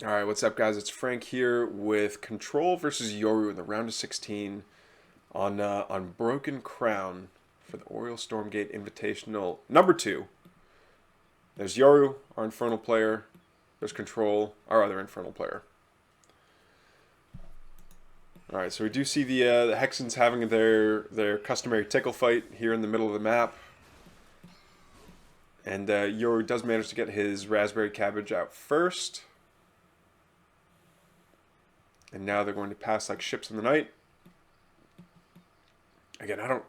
Alright, what's up guys? It's Frank here with Control versus Yoru in the round of 16 on Broken Crown for the Aureil Stormgate Invitational number 2. There's Yoru, our Infernal player. There's Control, our other Infernal player. Alright, so we do see the Hexens having their customary tickle fight here in the middle of the map. And Yoru does manage to get his Raspberry Cabbage out first. And now they're going to pass like ships in the night. Again, I don't...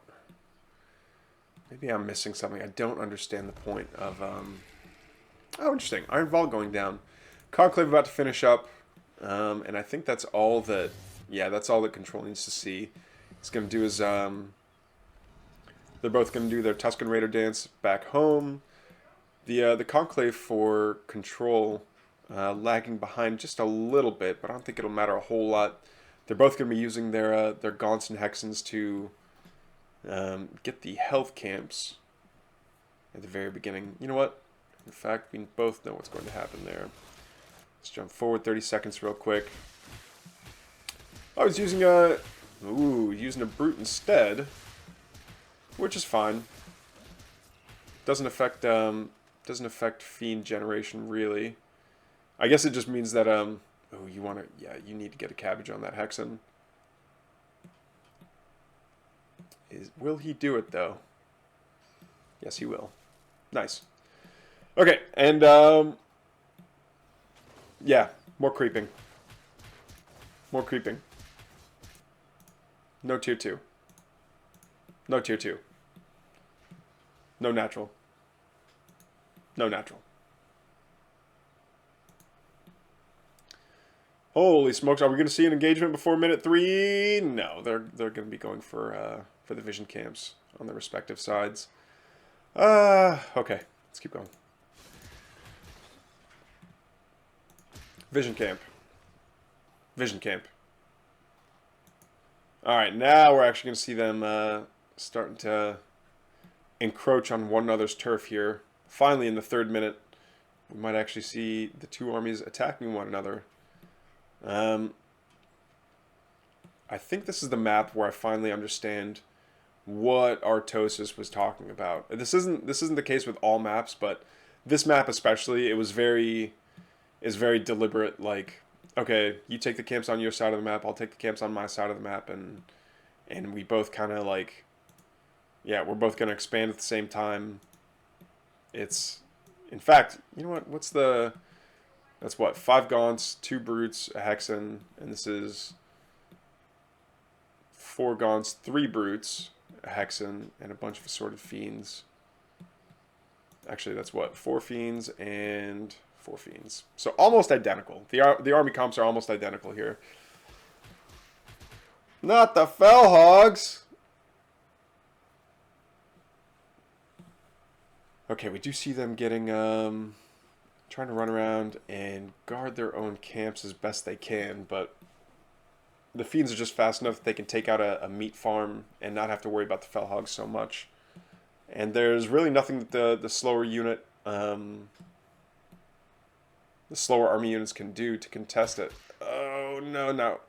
Maybe I'm missing something. I don't understand the point of... Oh, interesting. Iron Vault going down. Conclave about to finish up. And I think that's all that... Yeah, that's all that Control needs to see. It's going to do is... They're both going to do their Tusken Raider dance back home. The Conclave for Control... lagging behind just a little bit, but I don't think it'll matter a whole lot. They're both going to be using their Gaunts and Hexens to get the health camps at the very beginning. You know what? In fact, we both know what's going to happen there. Let's jump forward 30 seconds real quick. I was using using a Brute instead, which is fine. Doesn't affect Fiend generation really. I guess it just means that, oh, you need to get a cabbage on that Hexen. Will he do it, though? Yes, he will. Nice. Okay, and, yeah, more creeping. More creeping. No tier 2. No tier 2. No natural. No natural. Holy smokes! Are we going to see an engagement before minute 3? No, they're going to be going for the vision camps on their respective sides. Okay, let's keep going. Vision camp. Vision camp. All right, now we're actually going to see them starting to encroach on one another's turf here. Finally, in the 3rd minute, we might actually see the two armies attacking one another. I think this is the map where I finally understand what Artosis was talking about. This isn't the case with all maps, but this map especially, is very deliberate. Like, okay, you take the camps on your side of the map, I'll take the camps on my side of the map, and we both kind of like, yeah, we're both gonna expand at the same time. It's, in fact, you know what? That's what, 5 Gaunts, 2 Brutes, a Hexen, and this is 4 Gaunts, 3 Brutes, a Hexen, and a bunch of assorted Fiends. Actually, that's what, 4 Fiends and 4 Fiends. So almost identical. The army comps are almost identical here. Not the Fell Hogs! Okay, we do see them getting, trying to run around and guard their own camps as best they can, but the Fiends are just fast enough that they can take out a meat farm and not have to worry about the Fell Hogs so much. And there's really nothing that the slower unit, the slower army units can do to contest it. Oh, no, no.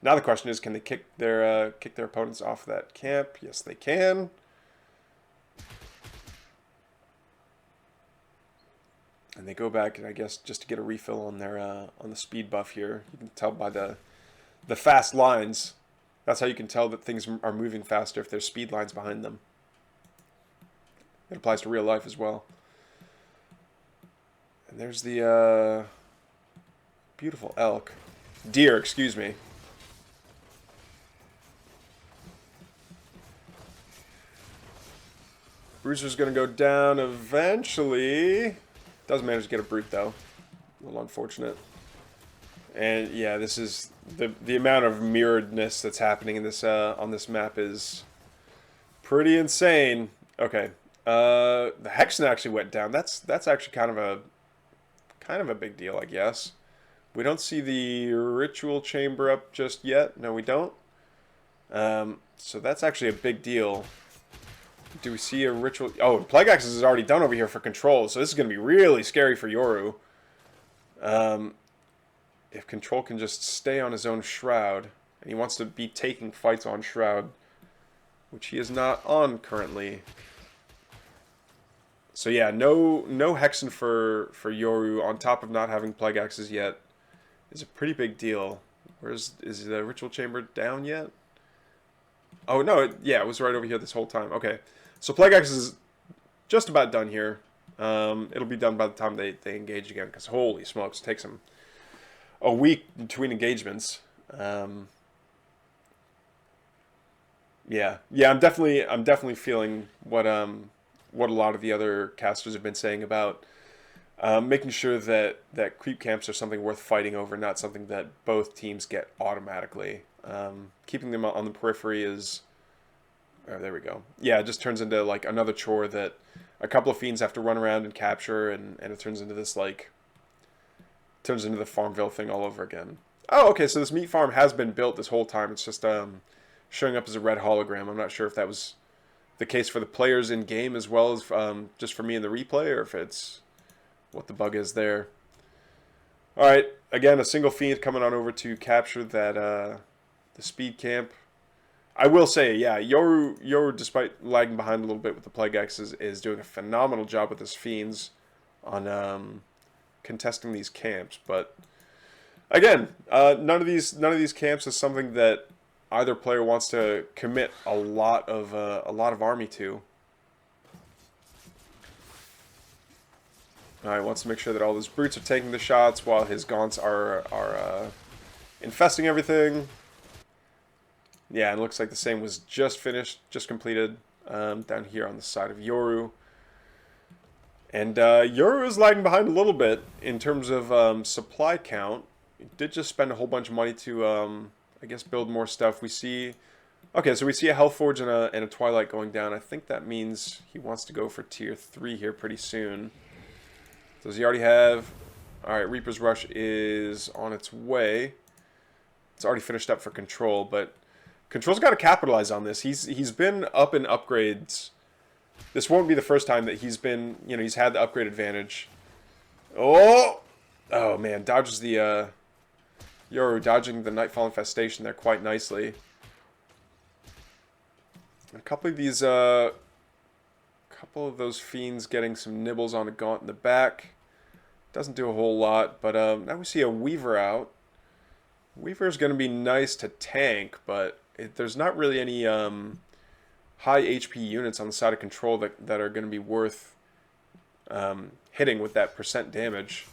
Now the question is, can they kick their opponents off that camp? Yes, they can. And they go back, and I guess just to get a refill on their on the speed buff here. You can tell by the fast lines. That's how you can tell that things are moving faster if there's speed lines behind them. It applies to real life as well. And there's the beautiful elk. Deer, excuse me. Bruiser's going to go down eventually. Does manage to get a Brute, though. A little unfortunate. And yeah, this is the amount of mirroredness that's happening in this on this map is pretty insane. Okay, the Hexen actually went down. That's actually kind of a big deal, I guess. We don't see the ritual chamber up just yet. No, we don't. So that's actually a big deal. Do we see a ritual? Oh, Plague Axis is already done over here for Control, so this is going to be really scary for Yoru. if Control can just stay on his own Shroud, and he wants to be taking fights on Shroud, which he is not on currently. So yeah, no Hexen for Yoru, on top of not having Plague Axes yet, is a pretty big deal. Is the Ritual Chamber down yet? Oh no, yeah, it was right over here this whole time. Okay, so Plague Axe is just about done here. It'll be done by the time they engage again, because holy smokes, it takes them a week between engagements. Yeah, I'm definitely feeling what a lot of the other casters have been saying about making sure that creep camps are something worth fighting over, not something that both teams get automatically. Keeping them on the periphery is... Oh, there we go. Yeah, it just turns into like another chore that a couple of fiends have to run around and capture, and it turns into this like... Turns into the Farmville thing all over again. Oh, okay, so this meat farm has been built this whole time. It's just showing up as a red hologram. I'm not sure if that was the case for the players in game as well as just for me in the replay, or if it's what the bug is there. All right, again, a single fiend coming on over to capture that the speed camp. I will say, yeah, Yoru, despite lagging behind a little bit with the Plague Axes, is doing a phenomenal job with his fiends on contesting these camps. But again, none of these camps is something that either player wants to commit a lot of army to. All right, wants to make sure that all his brutes are taking the shots while his gaunts are infesting everything. Yeah, it looks like the same was just finished, just completed down here on the side of Yoru. And Yoru is lagging behind a little bit in terms of supply count. He did just spend a whole bunch of money to, I guess, build more stuff. We see... Okay, so we see a Hellforge and a Twilight going down. I think that means he wants to go for tier 3 here pretty soon. Does he already have... Alright, Reaper's Rush is on its way. It's already finished up for Control, but Control's got to capitalize on this. He's been up in upgrades. This won't be the first time that he's been, he's had the upgrade advantage. Oh! Oh, man, dodges the, Yoru dodging the Nightfall Infestation there quite nicely. A couple of these, couple of those fiends getting some nibbles on a gaunt in the back. Doesn't do a whole lot, but now we see a Weaver out. Weaver's going to be nice to tank, but there's not really any high HP units on the side of Control that are going to be worth hitting with that % damage.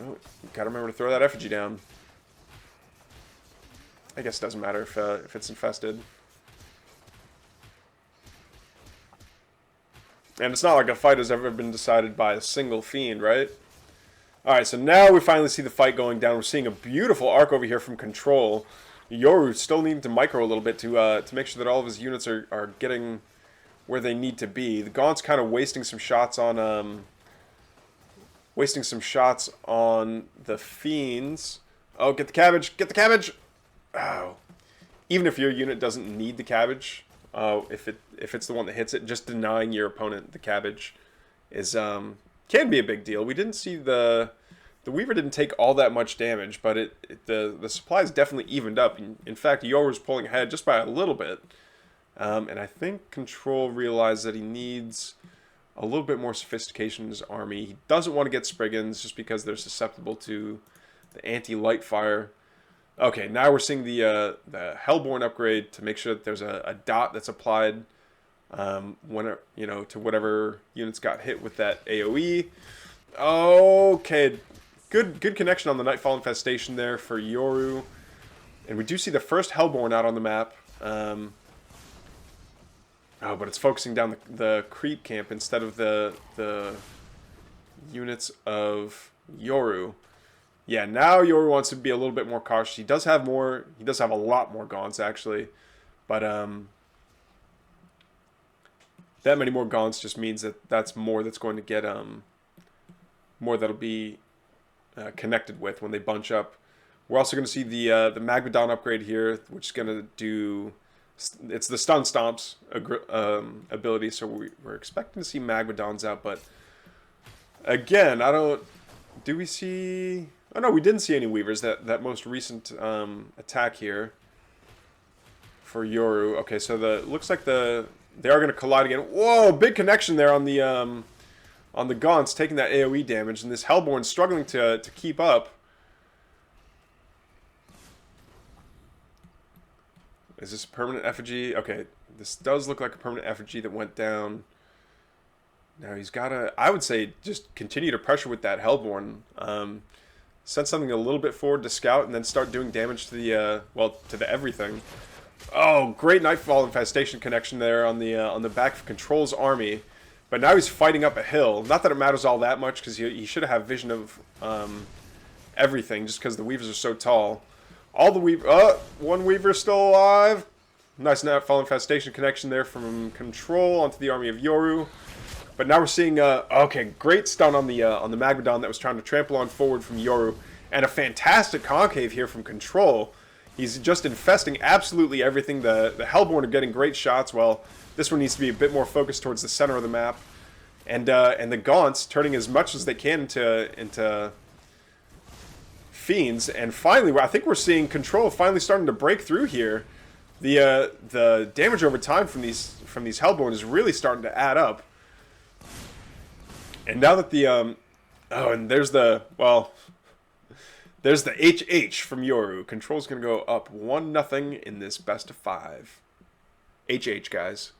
Oh, gotta remember to throw that effigy down. I guess it doesn't matter if it's infested. And it's not like a fight has ever been decided by a single fiend, right? Alright, so now we finally see the fight going down. We're seeing a beautiful arc over here from Control. Yoru still needing to micro a little bit to make sure that all of his units are getting where they need to be. The Gaunt's kind of wasting some shots on the fiends. Oh, get the cabbage! Get the cabbage! Oh. Even if your unit doesn't need the cabbage, if it's the one that hits it, just denying your opponent the cabbage is can be a big deal. We didn't see the Weaver didn't take all that much damage, but the supplies definitely evened up. In fact, Yoru's pulling ahead just by a little bit. And I think Control realized that he needs a little bit more sophistication in his army. He doesn't want to get Spriggans just because they're susceptible to the anti-light fire. Okay, now we're seeing the Hellborn upgrade to make sure that there's a dot that's applied when to whatever units got hit with that AoE. Okay, good connection on the Nightfall Infestation there for Yoru, and we do see the first Hellborn out on the map. Oh, but it's focusing down the creep camp instead of the units of Yoru. Yeah, now Yoru wants to be a little bit more cautious. He does have more. He does have a lot more gaunts actually, but that many more gaunts just means that that's more that's going to get more that'll be connected with when they bunch up. We're also going to see the Magmadon upgrade here, which is going to do. It's the stun stomps ability, so we're expecting to see Magmadons out, but again, I don't Do we see... Oh, no, we didn't see any Weavers. That most recent attack here for Yoru. Okay, so looks like they are going to collide again. Whoa, big connection there on the Gaunts, taking that AoE damage, and this Hellborn struggling to keep up. Is this a permanent effigy? Okay, this does look like a permanent effigy that went down. Now he's got to, I would say, just continue to pressure with that Hellborn. Send something a little bit forward to scout and then start doing damage to the, to the everything. Oh, great Nightfall Infestation connection there on the back of Control's army. But now he's fighting up a hill. Not that it matters all that much, because he should have vision of everything, just because the Weavers are so tall. All the one Weaver still alive. Nice Nightfall Infestation connection there from Control onto the army of Yoru. But now we're seeing, okay, great stun on the Magmadon that was trying to trample on forward from Yoru. And a fantastic concave here from Control. He's just infesting absolutely everything. The Hellborn are getting great shots, while this one needs to be a bit more focused towards the center of the map. And the Gaunts turning as much as they can into Fiends. And finally, I think we're seeing Control finally starting to break through here. The damage over time from these Hellborn is really starting to add up. And now that and there's the HH from Yoru. Control's going to go up 1-0 in this best of 5. HH, guys.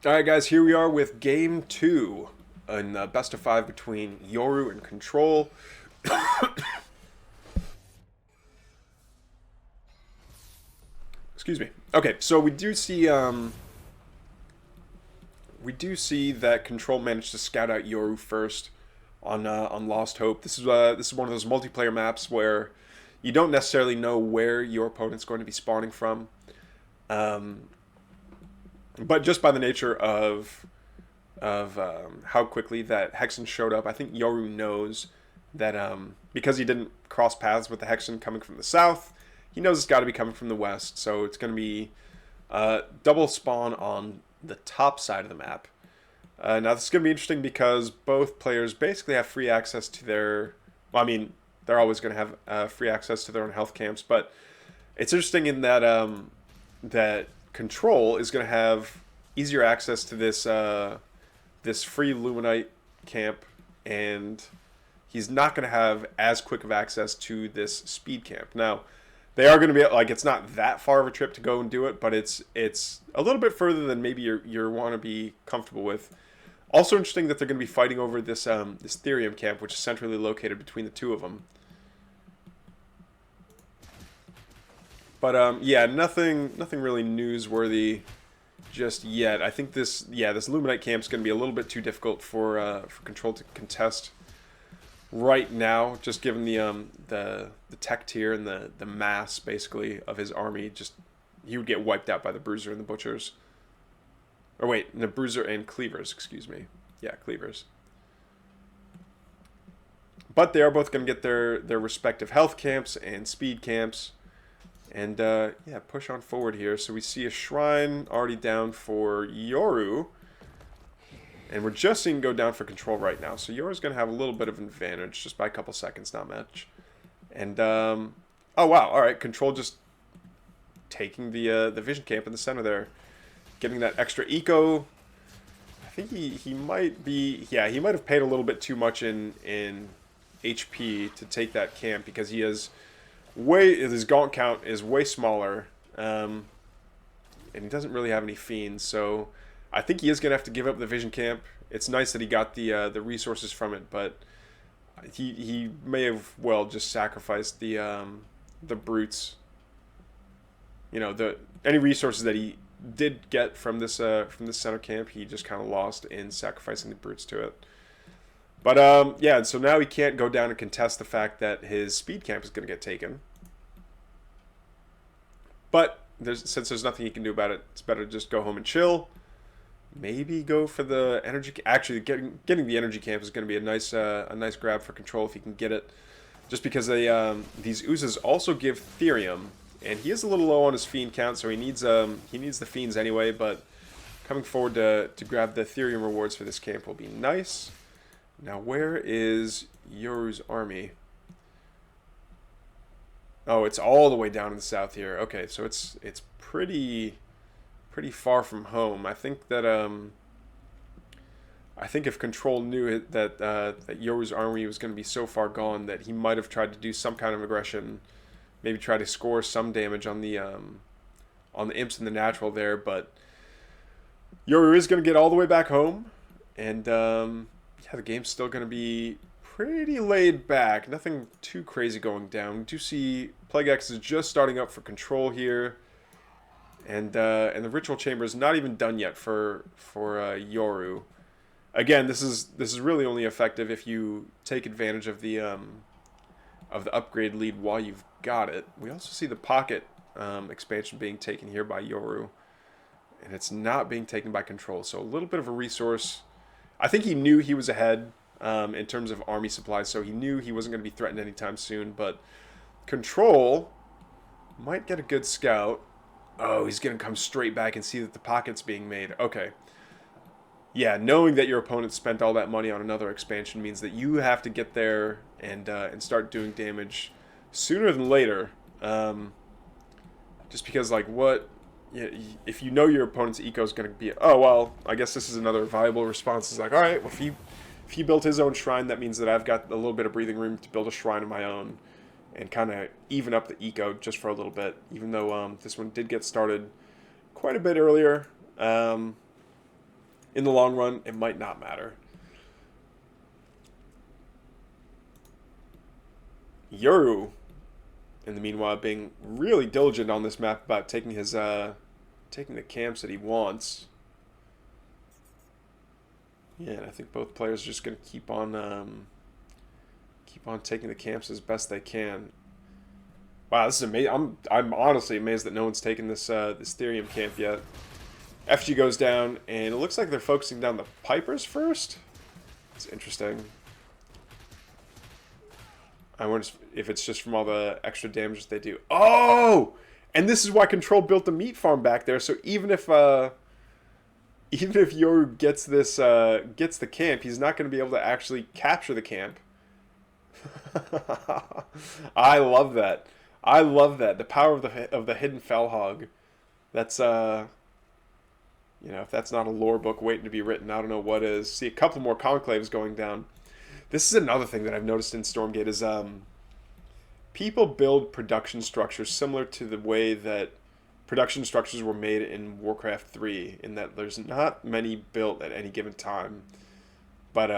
Alright, guys, here we are with Game 2 in the best of 5 between Yoru and Control. Excuse me. Okay, so we do see that Control managed to scout out Yoru first on Lost Hope. This is one of those multiplayer maps where you don't necessarily know where your opponent's going to be spawning from, but just by the nature of how quickly that Hexen showed up, I think Yoru knows that because he didn't cross paths with the Hexen coming from the south, he knows it's got to be coming from the west. So it's going to be double spawn on the top side of the map. Now this is going to be interesting because both players basically have free access to their... Well, I mean, they're always going to have free access to their own health camps, but it's interesting in that that Control is going to have easier access to this this free Luminite camp, and he's not going to have as quick of access to this speed camp. Now, they are going to be, like, it's not that far of a trip to go and do it, but it's a little bit further than maybe you want to be comfortable with. Also interesting that they're going to be fighting over this this Therium camp, which is centrally located between the two of them. But yeah, nothing really newsworthy just yet. I think this Luminite camp is going to be a little bit too difficult for Control to contest right now, just given the tech tier and the mass basically of his army. Just he would get wiped out by the Bruiser and the Butchers. Or wait, the Bruiser and Cleavers, excuse me. Yeah, Cleavers. But they are both going to get their respective health camps and speed camps. And yeah, push on forward here. So we see a shrine already down for Yoru. And we're just seeing go down for Control right now. So Yoru's going to have a little bit of an advantage, just by a couple seconds, not much. And, oh wow, alright, Control just taking the vision camp in the center there. Getting that extra eco. I think he might be, yeah, he might have paid a little bit too much in HP to take that camp, because he has his gaunt count is way smaller, and he doesn't really have any fiends, so I think he is going to have to give up the vision camp. It's nice that he got the resources from it, but he may have, well, just sacrificed the brutes. You know, any resources that he did get from this center camp, he just kind of lost in sacrificing the brutes to it. But yeah, and so now he can't go down and contest the fact that his speed camp is going to get taken. But since there's nothing he can do about it, it's better to just go home and chill. Maybe go for the energy. Actually, getting the energy camp is going to be a nice grab for Control if he can get it. Just because these oozes also give Therium, and he is a little low on his fiend count, so he needs the fiends anyway. But coming forward to grab the Therium rewards for this camp will be nice. Now, where is Yoru's army? Oh, it's all the way down in the south here. Okay, so it's pretty far from home. I think that I think if Control knew that Yoru's army was going to be so far gone that he might have tried to do some kind of aggression, maybe try to score some damage on the imps and the natural there. But Yoru is going to get all the way back home, and yeah, the game's still going to be pretty laid back. Nothing too crazy going down. We do see Plague X is just starting up for Control here, and the Ritual Chamber is not even done yet for Yoru. Again, this is really only effective if you take advantage of the upgrade lead while you've got it. We also see the pocket expansion being taken here by Yoru, and it's not being taken by Control. So a little bit of a resource. I think he knew he was ahead in terms of army supplies, so he knew he wasn't going to be threatened anytime soon. But Control might get a good scout. Oh, he's going to come straight back and see that the pocket's being made. Okay. Yeah, knowing that your opponent spent all that money on another expansion means that you have to get there and start doing damage sooner than later. Just because, like, what... Yeah, if you know your opponent's eco is going to be... Oh, well, I guess this is another viable response. It's like, all right, well, if he built his own shrine, that means that I've got a little bit of breathing room to build a shrine of my own and kind of even up the eco just for a little bit, even though this one did get started quite a bit earlier. In the long run, it might not matter. Yoru, in the meanwhile, being really diligent on this map about taking his taking the camps that he wants. Yeah, and I think both players are just going to keep on taking the camps as best they can. Wow, this is amazing. I'm honestly amazed that no one's taken this this Therium camp yet. FG goes down, and it looks like they're focusing down the Pipers first. It's interesting. I wonder if it's just from all the extra damage they do. Oh! And this is why Control built the meat farm back there. So even if Yoru gets this gets the camp, he's not going to be able to actually capture the camp. I love that. I love that. The power of the hidden Felhog. That's you know, if that's not a lore book waiting to be written, I don't know what is. See a couple more conclaves going down. This is another thing that I've noticed in Stormgate is people build production structures similar to the way that production structures were made in Warcraft 3, in that there's not many built at any given time. But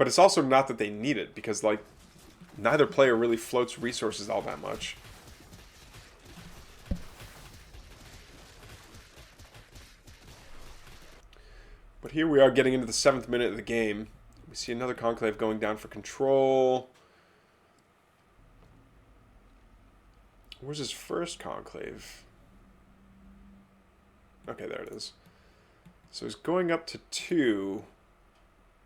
it's also not that they need it, because like neither player really floats resources all that much. But here we are getting into the 7th minute of the game. We see another conclave going down for Control. Where's his first conclave? Okay, there it is. So he's going up to 2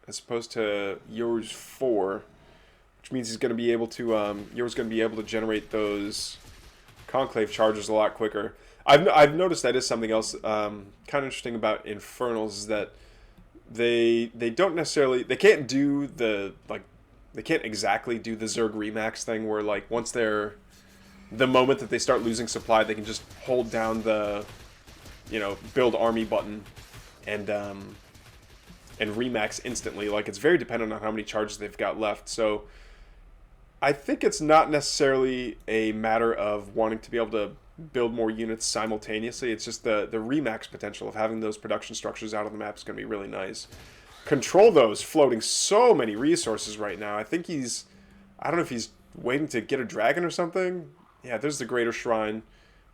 as opposed to Yoru's 4, which means he's going to be able to Yoru's going to be able to generate those conclave charges a lot quicker. I've noticed that is something else kind of interesting about Infernals, is that they don't necessarily, they can't do the, like, they can't exactly do the Zerg Remax thing where, like, once they're, the moment that they start losing supply, they can just hold down the, you know, build army button and Remax instantly. Like, it's very dependent on how many charges they've got left. So I think it's not necessarily a matter of wanting to be able to build more units simultaneously. It's just the Remax potential of having those production structures out on the map is going to be really nice. Control, though, is floating so many resources right now. I think he's, I don't know if he's waiting to get a dragon or something. Yeah, there's the Greater Shrine.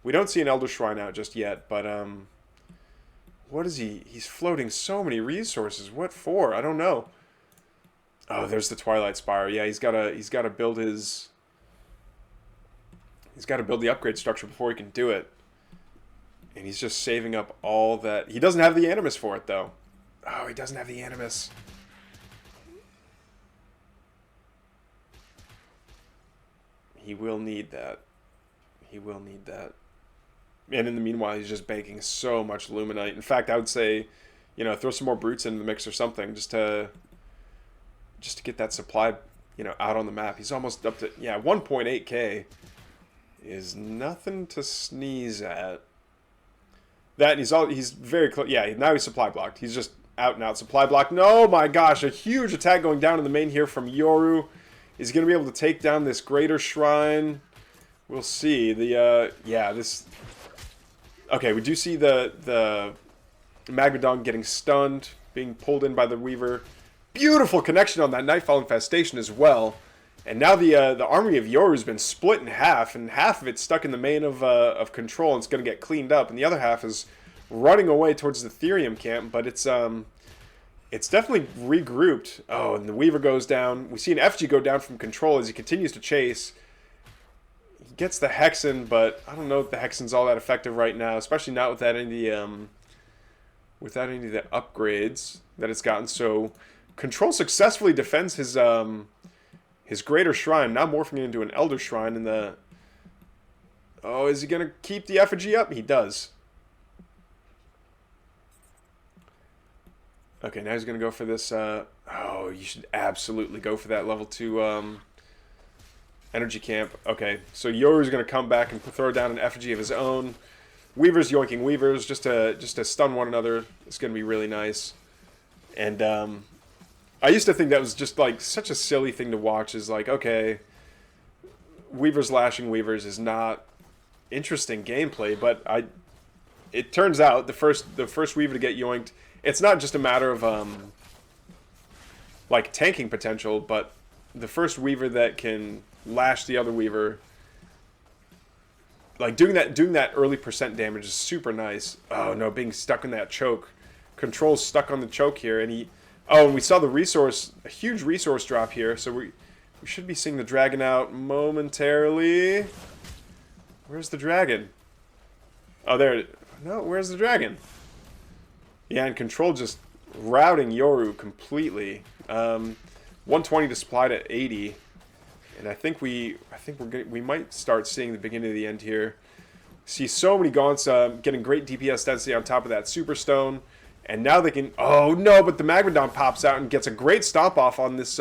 We don't see an Elder Shrine out just yet, but what is he? He's floating so many resources. What for? I don't know. Oh, there's the Twilight Spire. Yeah, he's got to build his, he's got to build the upgrade structure before he can do it. And he's just saving up all that. He doesn't have the Animus for it, though. Oh, he doesn't have the Animus. He will need that. He will need that. And in the meanwhile, he's just banking so much Luminite. In fact, I would say you know, throw some more brutes in the mix or something, just to get that supply, you know, out on the map. He's almost up to, yeah, 1.8k is nothing to sneeze at. That, and he's very close. Yeah, now he's supply blocked. He's just out and out supply blocked. No, my gosh, a huge attack going down in the main here from Yoru. Is going to be able to take down this greater shrine. We'll see. Yeah, this... Okay, we do see the Magmadon getting stunned, being pulled in by the Weaver. Beautiful connection on that Nightfall Infestation as well. And now the army of Yoru has been split in half, and half of it's stuck in the main of Control, and it's going to get cleaned up, and the other half is running away towards the Therium camp, but it's definitely regrouped. Oh, and the Weaver goes down. We see an FG go down from Control as he continues to chase. He gets the Hexen, but I don't know if the Hexen's all that effective right now, especially not without any of the upgrades that it's gotten. So Control successfully defends his Greater Shrine, now morphing into an Elder Shrine in the... Oh, is he going to keep the effigy up? He does. Okay, now he's going to go for this... Oh, you should absolutely go for that level 2 energy camp. Okay, so Yoru's going to come back and throw down an effigy of his own. Weaver's yoinking Weavers just to stun one another. It's going to be really nice. And... I used to think that was just, like, such a silly thing to watch. Is like, okay, Weavers lashing Weavers is not interesting gameplay, but it turns out the first Weaver to get yoinked, it's not just a matter of, like, tanking potential, but the first Weaver that can lash the other Weaver, like, doing that early percent damage is super nice. Oh, no, being stuck in that choke. Control's stuck on the choke here, and he... Oh, and we saw a huge resource drop here, so we should be seeing the dragon out momentarily. Where's the dragon? Oh, there. No, where's the dragon? Yeah, and Control just routing Yoru completely. 120 to supply to 80, and I think we might start seeing the beginning of the end here. See so many Gaunts getting great DPS density on top of that Superstone. And now they can... Oh, no, but the Magmadon pops out and gets a great stomp off on this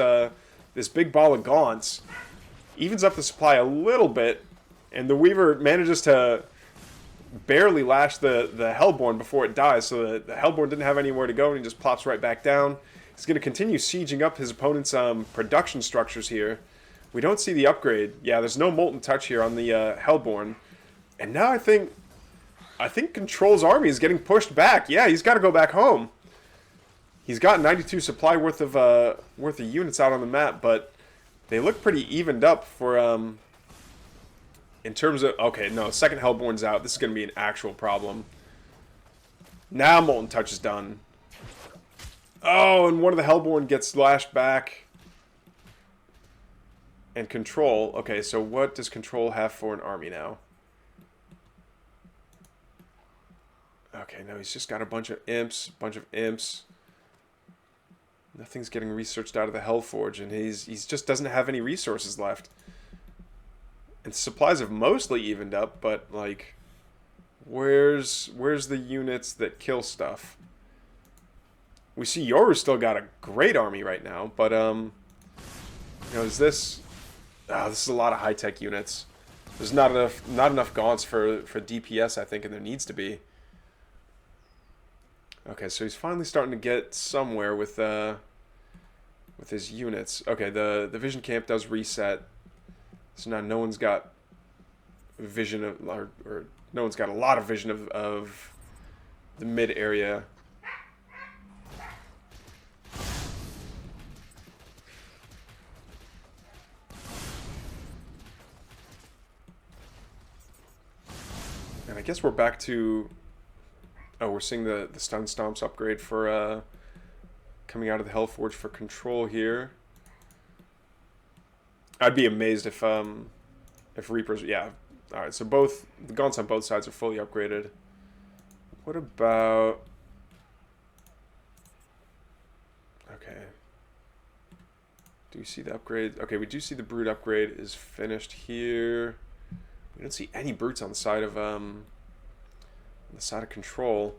this big ball of Gaunts. Evens up the supply a little bit. And the Weaver manages to barely lash the Hellborn before it dies. So the Hellborn didn't have anywhere to go, and he just plops right back down. He's going to continue sieging up his opponent's production structures here. We don't see the upgrade. Yeah, there's no Molten Touch here on the Hellborn. And now I think Control's army is getting pushed back. Yeah, he's got to go back home. He's got 92 supply worth of units out on the map, but they look pretty evened up for in terms of... Okay, no, second Hellborn's out. This is going to be an actual problem. Now Molten Touch is done. Oh, and one of the Hellborn gets lashed back. And Control... Okay, so what does Control have for an army now? Okay, now he's just got a bunch of imps, Nothing's getting researched out of the Hellforge, and he's just doesn't have any resources left. And supplies have mostly evened up, but like, where's the units that kill stuff? We see Yoru's still got a great army right now, but you know, is this? Oh, this is a lot of high tech units. There's not enough Gaunts for DPS, I think, and there needs to be. Okay, so he's finally starting to get somewhere with his units. Okay, the vision camp does reset, so now no one's got vision of, or no one's got a lot of vision of the mid area. And I guess we're back to... Oh, we're seeing the Stun Stomps upgrade for coming out of the Hellforge for Control here. I'd be amazed if Reapers... Yeah. Alright, so both... The Gaunts on both sides are fully upgraded. What about... Okay. Do we see the upgrade? Okay, we do see the Brute upgrade is finished here. We don't see any Brutes on the side of... Control.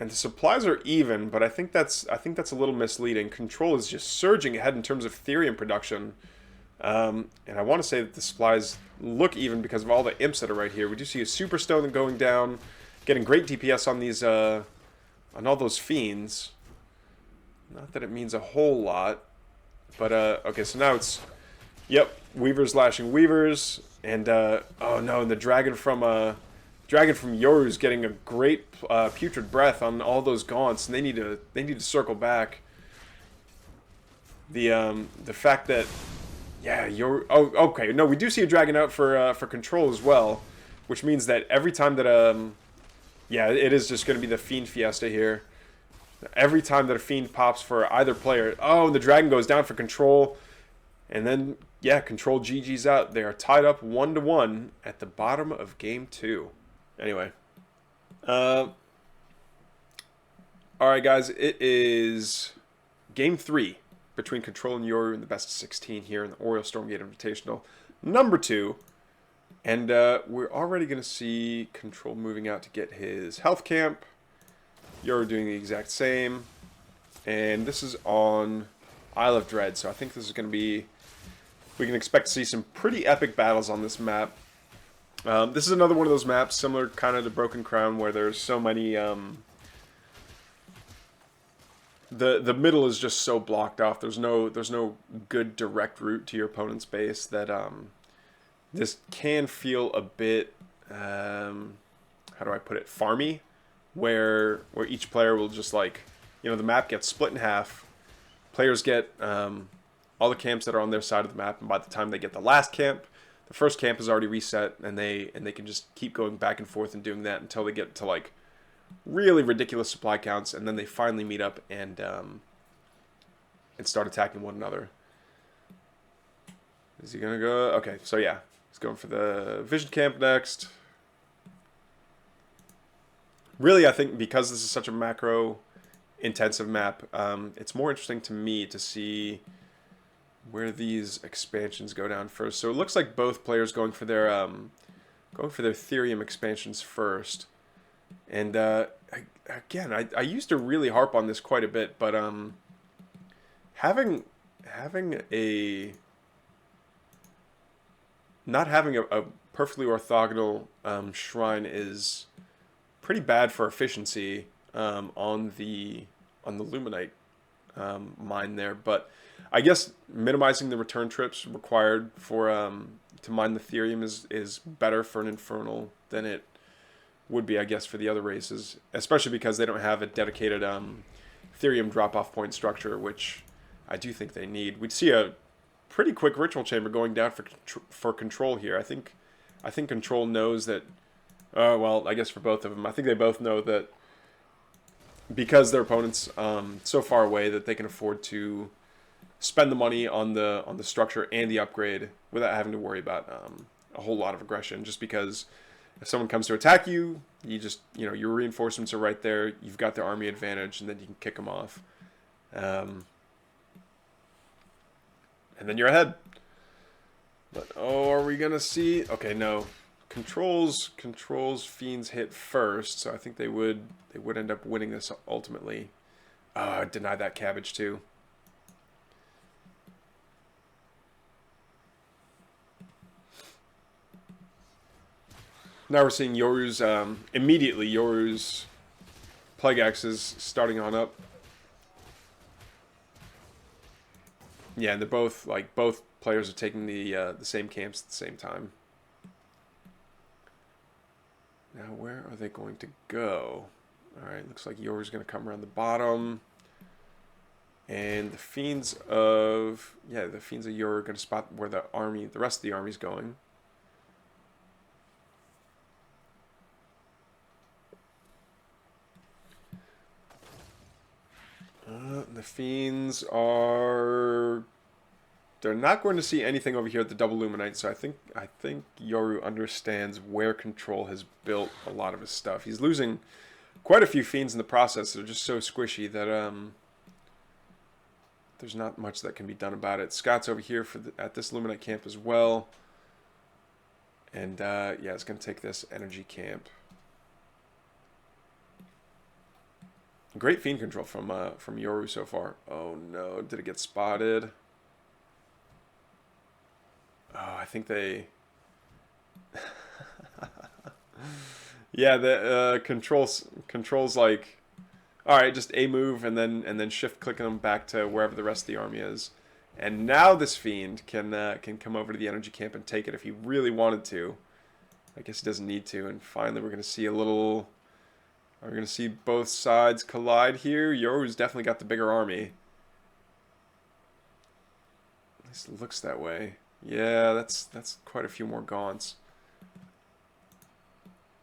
And the supplies are even, but I think that's a little misleading. Control is just surging ahead in terms of Therium production. And I want to say that the supplies look even because of all the imps that are right here. We do see a Superstone going down, getting great DPS on these, on all those fiends. Not that it means a whole lot, but okay. So now it's, yep, Weavers lashing Weavers, and oh no, and the dragon from Yoru's getting a great putrid breath on all those gaunts, and they need to circle back. The fact that, yeah, okay, no, we do see a dragon out for control as well, which means that every time that yeah, it is just going to be the fiend fiesta here. Every time that a fiend pops for either player, oh, and the dragon goes down for control, and then yeah, control GG's out. They are tied up 1-1 at the bottom of game 2. Anyway, all right, guys, it is game 3 between Control and Yoru in the best of 16 here in the Aureil Stormgate Invitational number 2, and we're already going to see Control moving out to get his health camp. Yoru doing the exact same, and this is on Isle of Dread, so I think this is going to be, we can expect to see some pretty epic battles on this map. This is another one of those maps, similar kind of to Broken Crown, where there's so many, the middle is just so blocked off. There's no good direct route to your opponent's base that, this can feel a bit, how do I put it, farmy, where each player will just, like, you know, the map gets split in half. Players get all the camps that are on their side of the map, and by the time they get the last camp, the first camp is already reset, and they can just keep going back and forth and doing that until they get to, like, really ridiculous supply counts, and then they finally meet up and start attacking one another. Is he gonna go? Okay, so yeah, he's going for the vision camp next. Really, I think because this is such a macro intensive map, it's more interesting to me to see where these expansions go down first. So it looks like both players going for their Therium expansions first. And again, I used to really harp on this quite a bit, but having a not having a perfectly orthogonal shrine is pretty bad for efficiency on the Luminite mine there. But I guess minimizing the return trips required for to mine the Therium is better for an Infernal than it would be, I guess, for the other races, especially because they don't have a dedicated Therium drop-off point structure, which I do think they need. We'd see a pretty quick Ritual Chamber going down for Control here. I think Control knows that. Well, I guess for both of them, I think they both know that because their opponent's so far away that they can afford to spend the money on the structure and the upgrade without having to worry about a whole lot of aggression. Just because if someone comes to attack you, you just, you know, your reinforcements are right there. You've got the army advantage, and then you can kick them off. And then you're ahead. But, oh, are we going to see? Okay, no. Control's fiends hit first, so I think they would end up winning this ultimately. Deny that cabbage too. Now we're seeing Yoru's immediately Yoru's Plague Axes starting on up. Yeah, and they're both players are taking the same camps at the same time. Now, where are they going to go? Alright, looks like Yoru's going to come around the bottom. And the Fiends of Yoru are going to spot where the rest of the army's going. The Fiends are... They're not going to see anything over here at the double Luminite, so I think Yoru understands where Control has built a lot of his stuff. He's losing quite a few Fiends in the process. They're just so squishy that there's not much that can be done about it. Scott's over here at this Luminite camp as well. And yeah, it's going to take this energy camp. Great fiend control from Yoru so far. Oh no, did it get spotted? Oh, I think they... Yeah, the controls like, all right, just a move and then shift clicking them back to wherever the rest of the army is. And now this fiend can come over to the energy camp and take it if he really wanted to. I guess he doesn't need to. And finally, we're going to see a little... Are we going to see both sides collide here? Yoru's definitely got the bigger army. At least it looks that way. Yeah, that's quite a few more gaunts.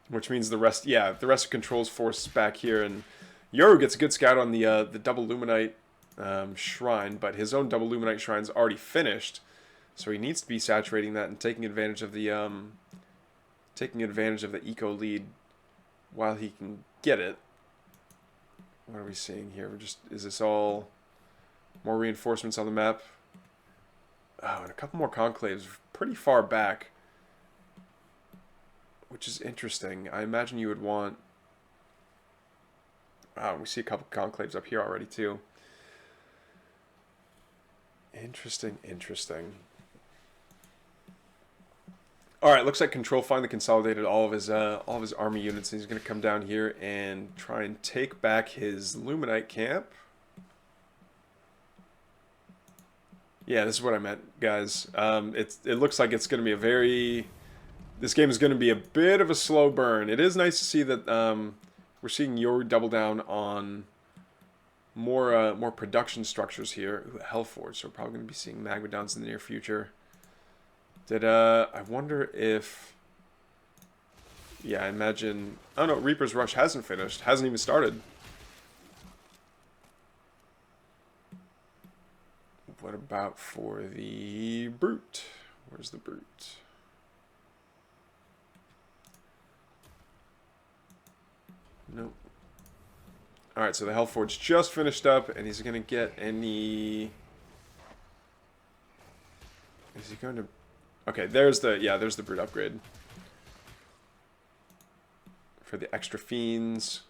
Which means the rest of Control's force is back here, and Yoru gets a good scout on the double Luminite shrine, but his own double Luminite shrine's already finished, so he needs to be saturating that and taking advantage of the eco lead while he can get it. What are we seeing here? Is this all more reinforcements on the map? Oh, and a couple more conclaves pretty far back, which is interesting. I imagine you would want... Wow, we see a couple conclaves up here already too. Interesting. All right, looks like Control finally consolidated all of his army units, and he's going to come down here and try and take back his Luminite camp. Yeah, this is what I meant, guys. It looks like it's going to be a very... This game is going to be a bit of a slow burn. It is nice to see that we're seeing Yoru double down on more production structures here. Ooh, Hellforge, so we're probably going to be seeing Magmadowns in the near future. I wonder if... Yeah, I imagine... Oh no, Reaper's Rush hasn't finished. Hasn't even started. What about for the Brute? Where's the Brute? Nope. Alright, so the Hellforge just finished up, and he's going to get any... Is he going to... Okay, there's the Brute upgrade. For the extra Fiends.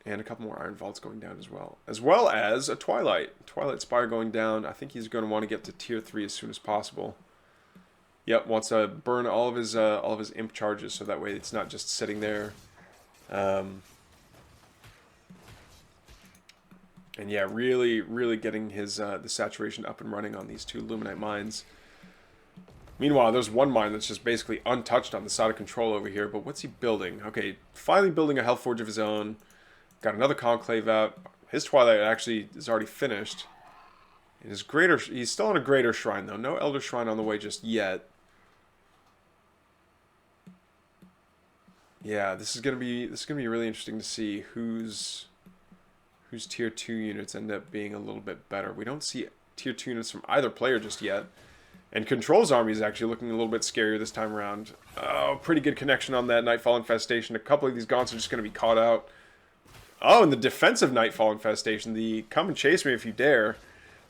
And a couple more Iron Vaults going down as well. As well as a Twilight Spire going down. I think he's going to want to get to tier 3 as soon as possible. Yep, wants to burn all of his imp charges, so that way it's not just sitting there. And yeah, really getting his the saturation up and running on these two Luminite mines. Meanwhile, there's one mine that's just basically untouched on the side of Control over here. But what's he building? Okay, finally building a Hellforge of his own. Got another Conclave out. His Twilight actually is already finished. And he's still on a Greater Shrine though. No Elder Shrine on the way just yet. Yeah, this is gonna be really interesting to see whose tier 2 units end up being a little bit better. We don't see tier 2 units from either player just yet. And Control's army is actually looking a little bit scarier this time around. Oh, pretty good connection on that Nightfall Infestation. A couple of these gaunts are just going to be caught out. Oh, and the defensive Nightfall Infestation. The come and chase me if you dare.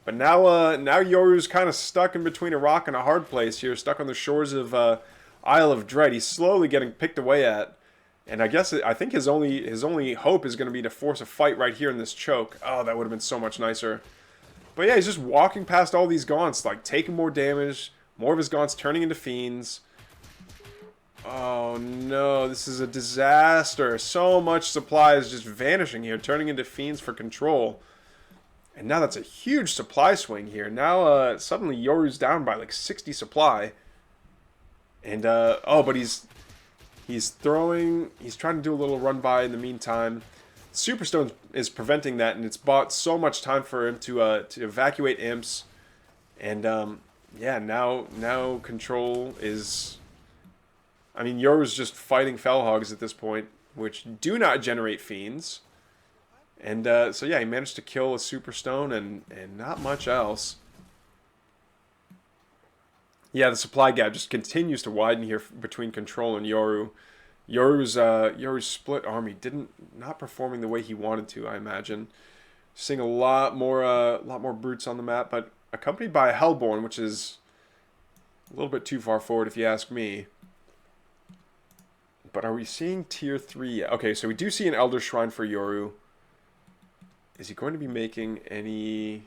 But now Yoru's kind of stuck in between a rock and a hard place here. Stuck on the shores of Isle of Dread. He's slowly getting picked away at. And I think his only hope is going to be to force a fight right here in this choke. Oh, that would have been so much nicer. But yeah, he's just walking past all these gaunts, like taking more damage, more of his gaunts turning into fiends. Oh no, this is a disaster. So much supply is just vanishing here, turning into fiends for Control. And now that's a huge supply swing here. Now suddenly Yoru's down by like 60 supply. And oh, but he's trying to do a little run by in the meantime. Superstone is preventing that, and it's bought so much time for him to evacuate imps. And yeah, now Control is... I mean, Yoru's just fighting Fellhogs at this point, which do not generate fiends. And so yeah, he managed to kill a Superstone and not much else. Yeah, the supply gap just continues to widen here between Control and Yoru. Yoru's split army not performing the way he wanted to, I imagine. Seeing a lot more brutes on the map, but accompanied by a Hellborn, which is a little bit too far forward if you ask me. But are we seeing tier 3? Okay, so we do see an Elder Shrine for Yoru. Is he going to be making any...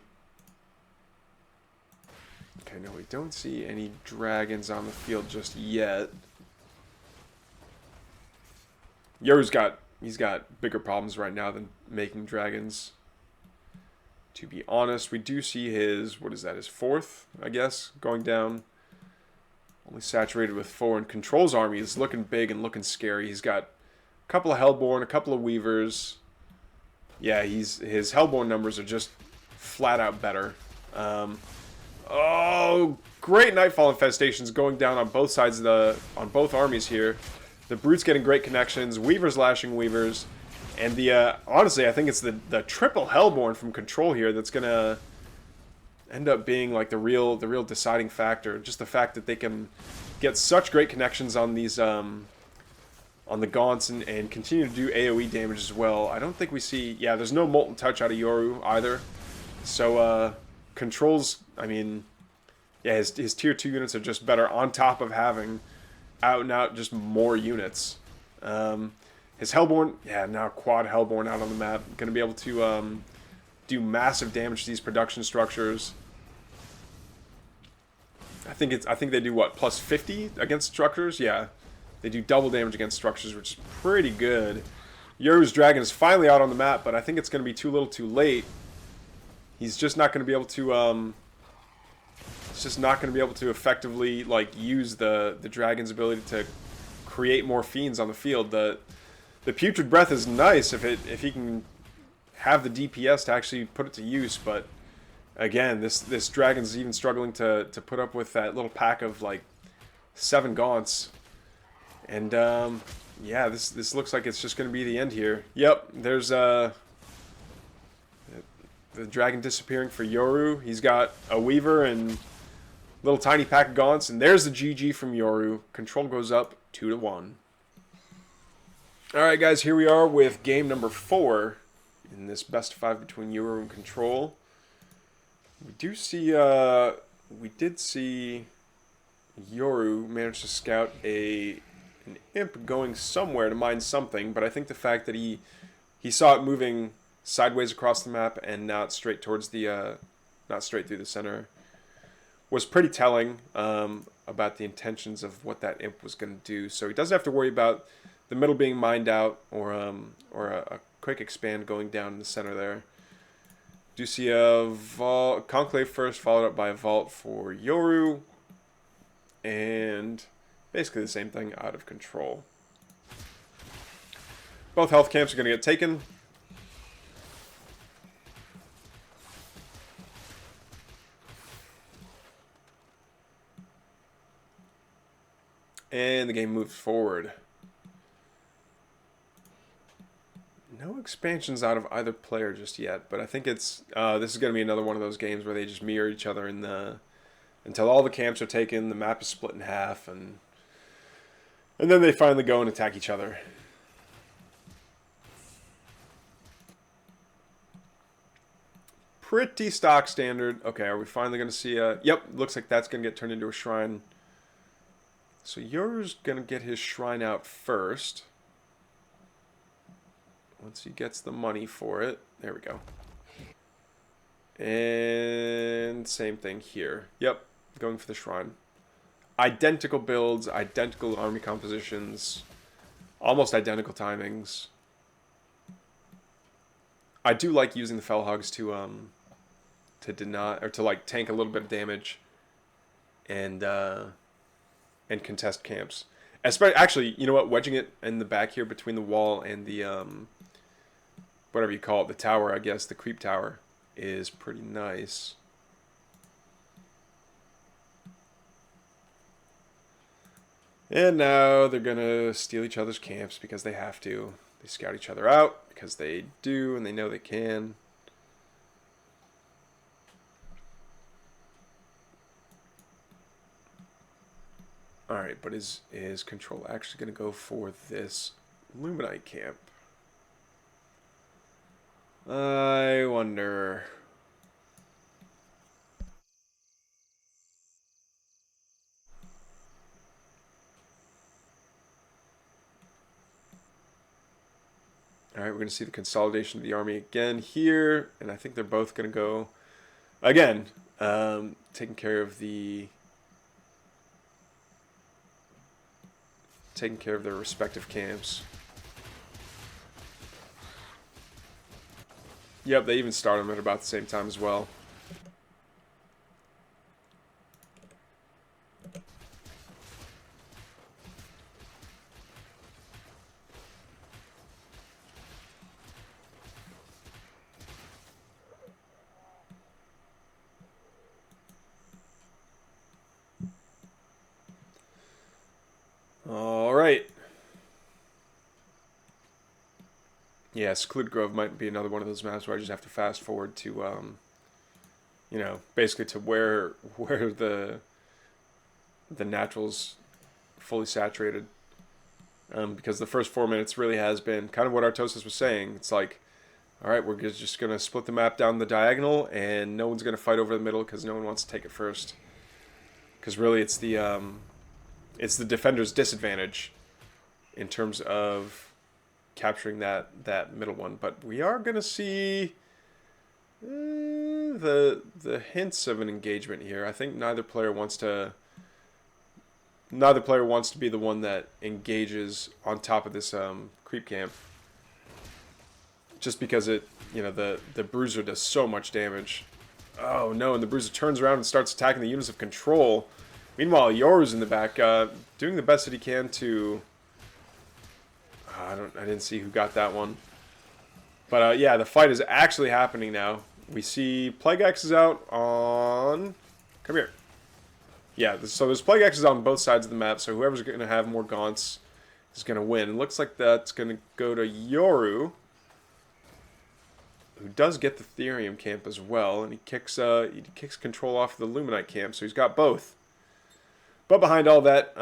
Okay, no, we don't see any dragons on the field just yet. He's got bigger problems right now than making dragons. To be honest, we do see his, what is that, his fourth, I guess, going down. Only saturated with 4, and Control's army is looking big and looking scary. He's got a couple of Hellborn, a couple of Weavers. Yeah, his Hellborn numbers are just flat out better. Oh, great Nightfall infestations going down on both sides of on both armies here. The Brute's getting great connections. Weavers lashing Weavers. And the honestly, I think it's the triple Hellborn from Control here that's gonna end up being like the real deciding factor. Just the fact that they can get such great connections on these on the Gaunts and continue to do AoE damage as well. I don't think we see... Yeah, there's no Molten Touch out of Yoru either. So, Control's... I mean... Yeah, his tier 2 units are just better on top of having out and out just more units. His Hellborn... Yeah, now quad Hellborn out on the map. Going to be able to do massive damage to these production structures. I think they do, what, plus 50 against structures? Yeah. They do double damage against structures, which is pretty good. Yoru's Dragon is finally out on the map, but I think it's going to be too little too late. He's just not going to be able to... It's just not going to be able to effectively like use the Dragon's ability to create more Fiends on the field. The Putrid Breath is nice if he can have the DPS to actually put it to use, but again, this Dragon's even struggling to put up with that little pack of like 7 Gaunts. And, yeah, this looks like it's just going to be the end here. Yep, there's, the Dragon disappearing for Yoru. He's got a Weaver and little tiny pack of Gaunts. And there's the GG from Yoru. Control goes up 2-1. Alright, guys, here we are with game number 4 in this best of 5 between Yoru and Control. We do see, we did see Yoru manage to scout an imp going somewhere to mine something, but I think the fact that he saw it moving sideways across the map and not straight towards the not straight through the center was pretty telling about the intentions of what that imp was going to do. So he doesn't have to worry about the middle being mined out or a quick expand going down in the center there. Do see a Conclave first, followed up by a Vault for Yoru, and basically the same thing out of Control. Both health camps are going to get taken. And the game moves forward. No expansions out of either player just yet, but I think it's this is going to be another one of those games where they just mirror each other in the until all the camps are taken, the map is split in half, and then they finally go and attack each other. Pretty stock standard. Okay, are we finally going to see a... Yep, looks like that's going to get turned into a shrine. So Yoru's going to get his shrine out first. Once he gets the money for it. There we go. And same thing here. Yep, going for the shrine. Identical builds, identical army compositions, almost identical timings. I do like using the Fellhogs to deny or to like tank a little bit of damage and contest camps. Actually, you know what? Wedging it in the back here between the wall and the whatever you call it, the tower, I guess, the creep tower, is pretty nice. And now they're gonna steal each other's camps because they have to. They scout each other out because they do and they know they can. Alright, but is Control actually going to go for this Luminite camp? I wonder. All right, we're going to see the consolidation of the army again here, and I think they're both going to go again, taking care of their respective camps. Yep, they even started them at about the same time as well. All right. Yeah, Secluded Grove might be another one of those maps where I just have to fast forward to, you know, basically to where the natural's fully saturated. Because the first 4 minutes really has been kind of what Artosis was saying. It's like, all right, we're just going to split the map down the diagonal, and no one's going to fight over the middle because no one wants to take it first. Because really, it's the defender's disadvantage in terms of capturing that middle one. But we are going to see the hints of an engagement here. I think neither player wants to be the one that engages on top of this creep camp. Just because the bruiser does so much damage. Oh no, and the bruiser turns around and starts attacking the units of control. Meanwhile, Yoru's in the back, doing the best that he can to... I didn't see who got that one. But yeah, the fight is actually happening now. We see Plague X is out on... Come here. Yeah, so there's Plague X's on both sides of the map, so whoever's going to have more gaunts is going to win. It looks like that's going to go to Yoru, who does get the Therium camp as well, and he kicks control off the Luminite camp, so he's got both. But behind all that,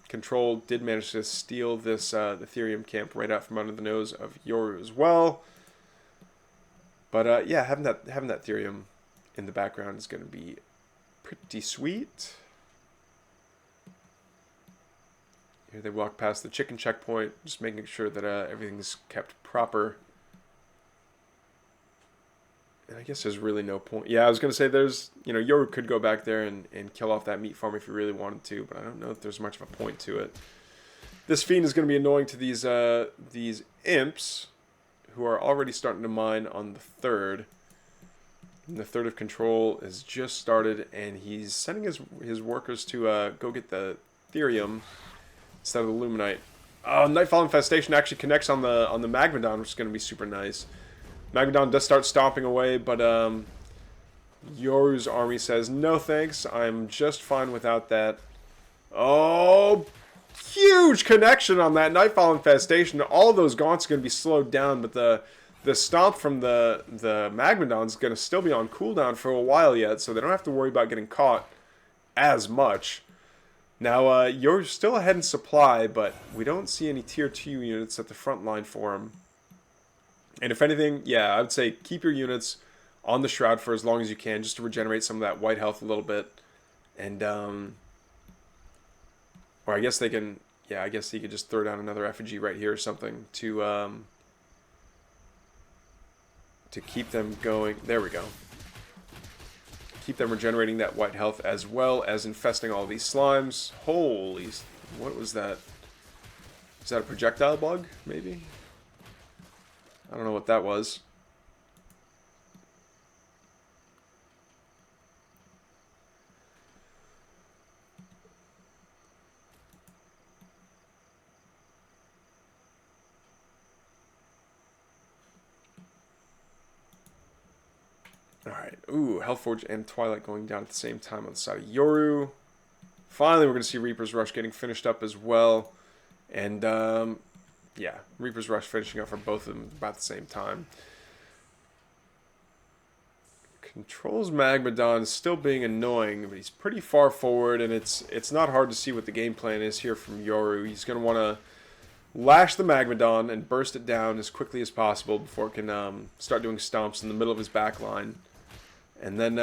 Control did manage to steal this the Therium camp right out from under the nose of Yoru as well. But yeah, having that Therium in the background is going to be pretty sweet. Here they walk past the chicken checkpoint, just making sure that everything's kept proper. And I guess there's really no point. Yeah, I was going to say Yoru could go back there and kill off that meat farm if he really wanted to, but I don't know if there's much of a point to it. This Fiend is going to be annoying to these imps, who are already starting to mine on the third. And the third of Control has just started, and he's sending his workers to go get the Therium instead of the Luminite. Oh, Nightfall Infestation actually connects on the Magmadon, which is going to be super nice. Magmadon does start stomping away, but Yoru's army says, no thanks, I'm just fine without that. Oh, huge connection on that Nightfall Infestation. All those gaunts are going to be slowed down, but the stomp from the Magmadon is going to still be on cooldown for a while yet, so they don't have to worry about getting caught as much. Now, Yoru's still ahead in supply, but we don't see any tier 2 units at the front line for him. And if anything, yeah, I would say keep your units on the Shroud for as long as you can, just to regenerate some of that white health a little bit. And, or I guess they can, yeah, I guess he could just throw down another effigy right here or something to keep them going. There we go. Keep them regenerating that white health as well as infesting all these slimes. Holy, what was that? Is that a projectile bug, maybe? I don't know what that was. Alright, ooh, Hellforge and Twilight going down at the same time on the side of Yoru. Finally, we're going to see Reaper's Rush getting finished up as well. And, yeah, Reaper's Rush finishing up for both of them about the same time. Control's Magmadon is still being annoying, but he's pretty far forward, and it's not hard to see what the game plan is here from Yoru. He's going to want to lash the Magmadon and burst it down as quickly as possible before it can start doing stomps in the middle of his back line. And then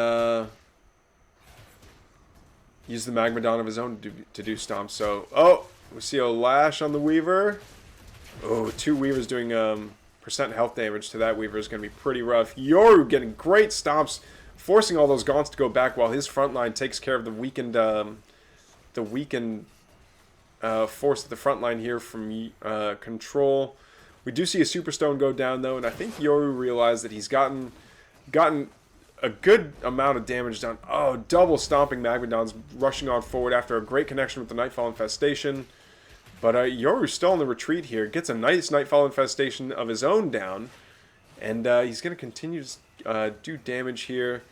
use the Magmadon of his own to do stomps. So, oh, we see a lash on the Weaver. Oh, 2 Weavers doing health damage to that Weaver is going to be pretty rough. Yoru getting great stomps, forcing all those gaunts to go back while his front line takes care of the weakened force at the front line here from Control. We do see a Super Stone go down though, and I think Yoru realized that he's gotten a good amount of damage down. Oh, double stomping Magmadons rushing on forward after a great connection with the Nightfall Infestation. But Yoru's still on the retreat here. Gets a nice Nightfall Infestation of his own down. And he's going to continue to do damage here.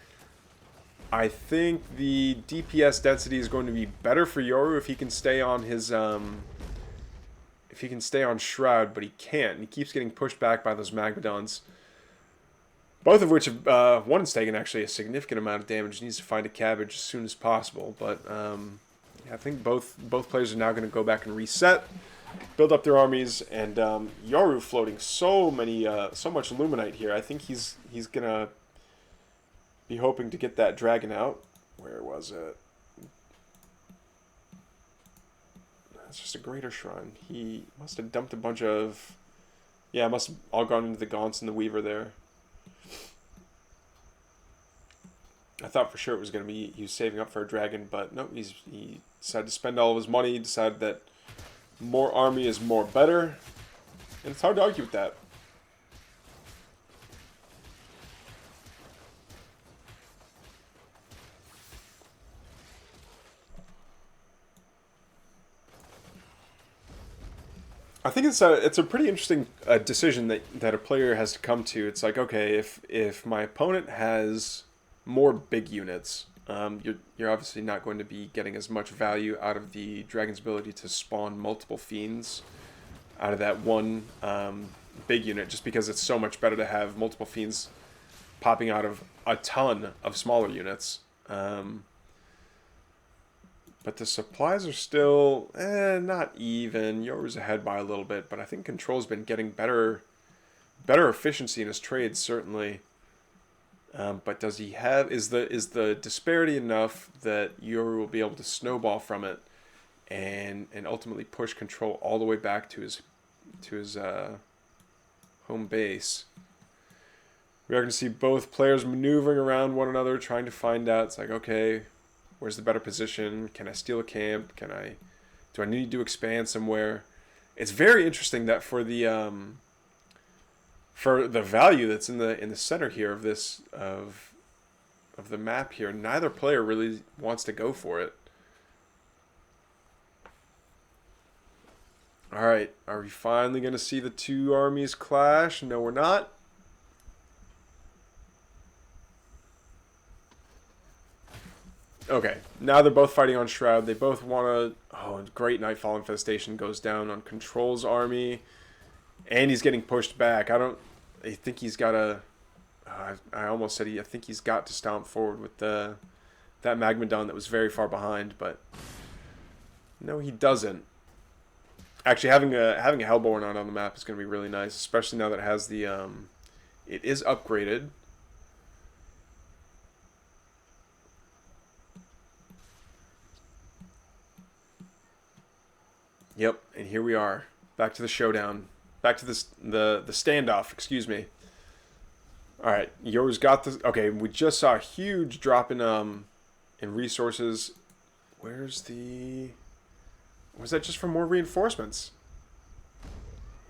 I think the DPS density is going to be better for Yoru if he can stay on his... if he can stay on Shroud, but he can't. He keeps getting pushed back by those Magmadons. Both of which have, one has taken actually a significant amount of damage. Needs to find a cabbage as soon as possible. But yeah, I think both players are now going to go back and reset, build up their armies, and Yoru floating so much Luminite here. I think he's going to be hoping to get that dragon out. Where was it? That's just a greater shrine. He must have dumped a bunch of... Yeah, must have all gone into the Gaunts and the Weaver there. I thought for sure it was going to be he was saving up for a dragon, but no, he decided to spend all of his money, decided that more army is more better, and it's hard to argue with that. I think it's a pretty interesting decision that a player has to come to. It's like, okay, if my opponent has more big units, you're obviously not going to be getting as much value out of the dragon's ability to spawn multiple fiends out of that one big unit, just because it's so much better to have multiple fiends popping out of a ton of smaller units. But the supplies are still not even. Yoru's ahead by a little bit, but I think Control's been getting better efficiency in his trades, certainly. But does he have... Is the disparity enough that Yoru will be able to snowball from it and ultimately push Control all the way back to his home base? We are going to see both players maneuvering around one another, trying to find out. It's like, okay, where's the better position? Can I steal a camp? Do I need to expand somewhere? It's very interesting that for the value that's in the center here of this of the map here, neither player really wants to go for it. All right, are we finally going to see the two armies clash? No, we're not. Okay, now they're both fighting on Shroud. They both want to... Oh, great Nightfall Infestation goes down on Control's army. And he's getting pushed back. I think he's got to... I almost said I think he's got to stomp forward with that Magmadon that was very far behind, but... No, he doesn't. Actually, having a Hellborn on the map is going to be really nice, especially now that it has the... it is upgraded. Yep, and here we are, back to the showdown, back to the standoff. Excuse me. All right, Yoru's got this. Okay, we just saw a huge drop in resources. Where's the? Was that just for more reinforcements?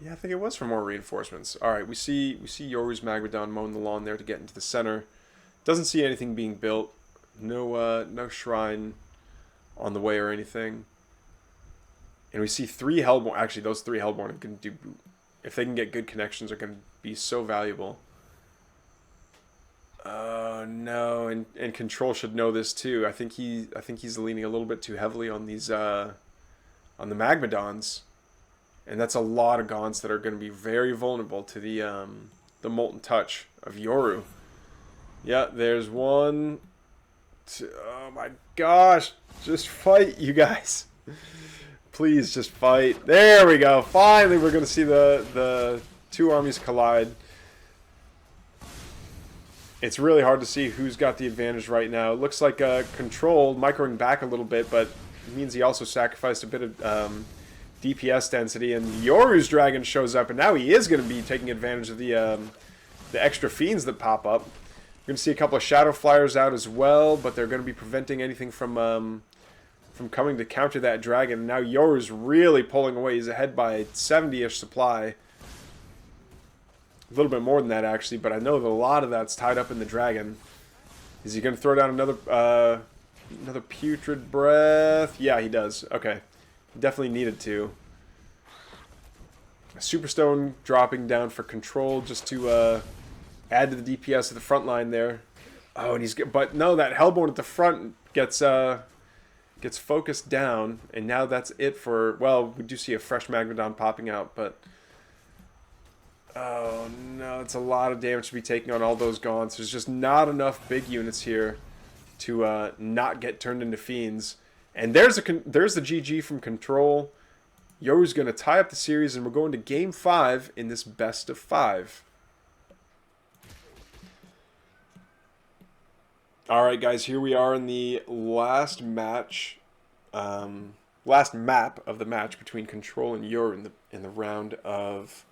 Yeah, I think it was for more reinforcements. All right, we see Yoru's Magmadon mowing the lawn there to get into the center. Doesn't see anything being built. No shrine on the way or anything. And we see 3 Hellborn. Actually, those 3 Hellborn are going to do... If they can get good connections, are going to be so valuable. No. And Control should know this too. I think he's leaning a little bit too heavily on these... on the Magmadons. And that's a lot of Gaunts that are going to be very vulnerable to the Molten Touch of Yoru. Yeah, there's one... Oh my gosh. Just fight, you guys. Please just fight. There we go. Finally, we're going to see the two armies collide. It's really hard to see who's got the advantage right now. It looks like Control microing back a little bit, but it means he also sacrificed a bit of DPS density, and Yoru's dragon shows up, and now he is going to be taking advantage of the extra fiends that pop up. We're going to see a couple of shadow flyers out as well, but they're going to be preventing anything from coming to counter that dragon. Now Yoru's really pulling away. He's ahead by 70-ish supply. A little bit more than that, actually, but I know that a lot of that's tied up in the dragon. Is he going to throw down another putrid breath? Yeah, he does. Okay. Definitely needed to. A Superstone dropping down for control just to add to the DPS at the front line there. Oh, and but no, that Hellbone at the front gets focused down, and now that's it for, well, we do see a fresh Magmadon popping out, but oh no, it's a lot of damage to be taking on all those Gaunts. There's just not enough big units here to not get turned into fiends. And there's the GG from Control. Yoru's going to tie up the series, and we're going to Game 5 in this best of 5. Alright guys, here we are in the last match, last map of the match between Control and Yoru in the round of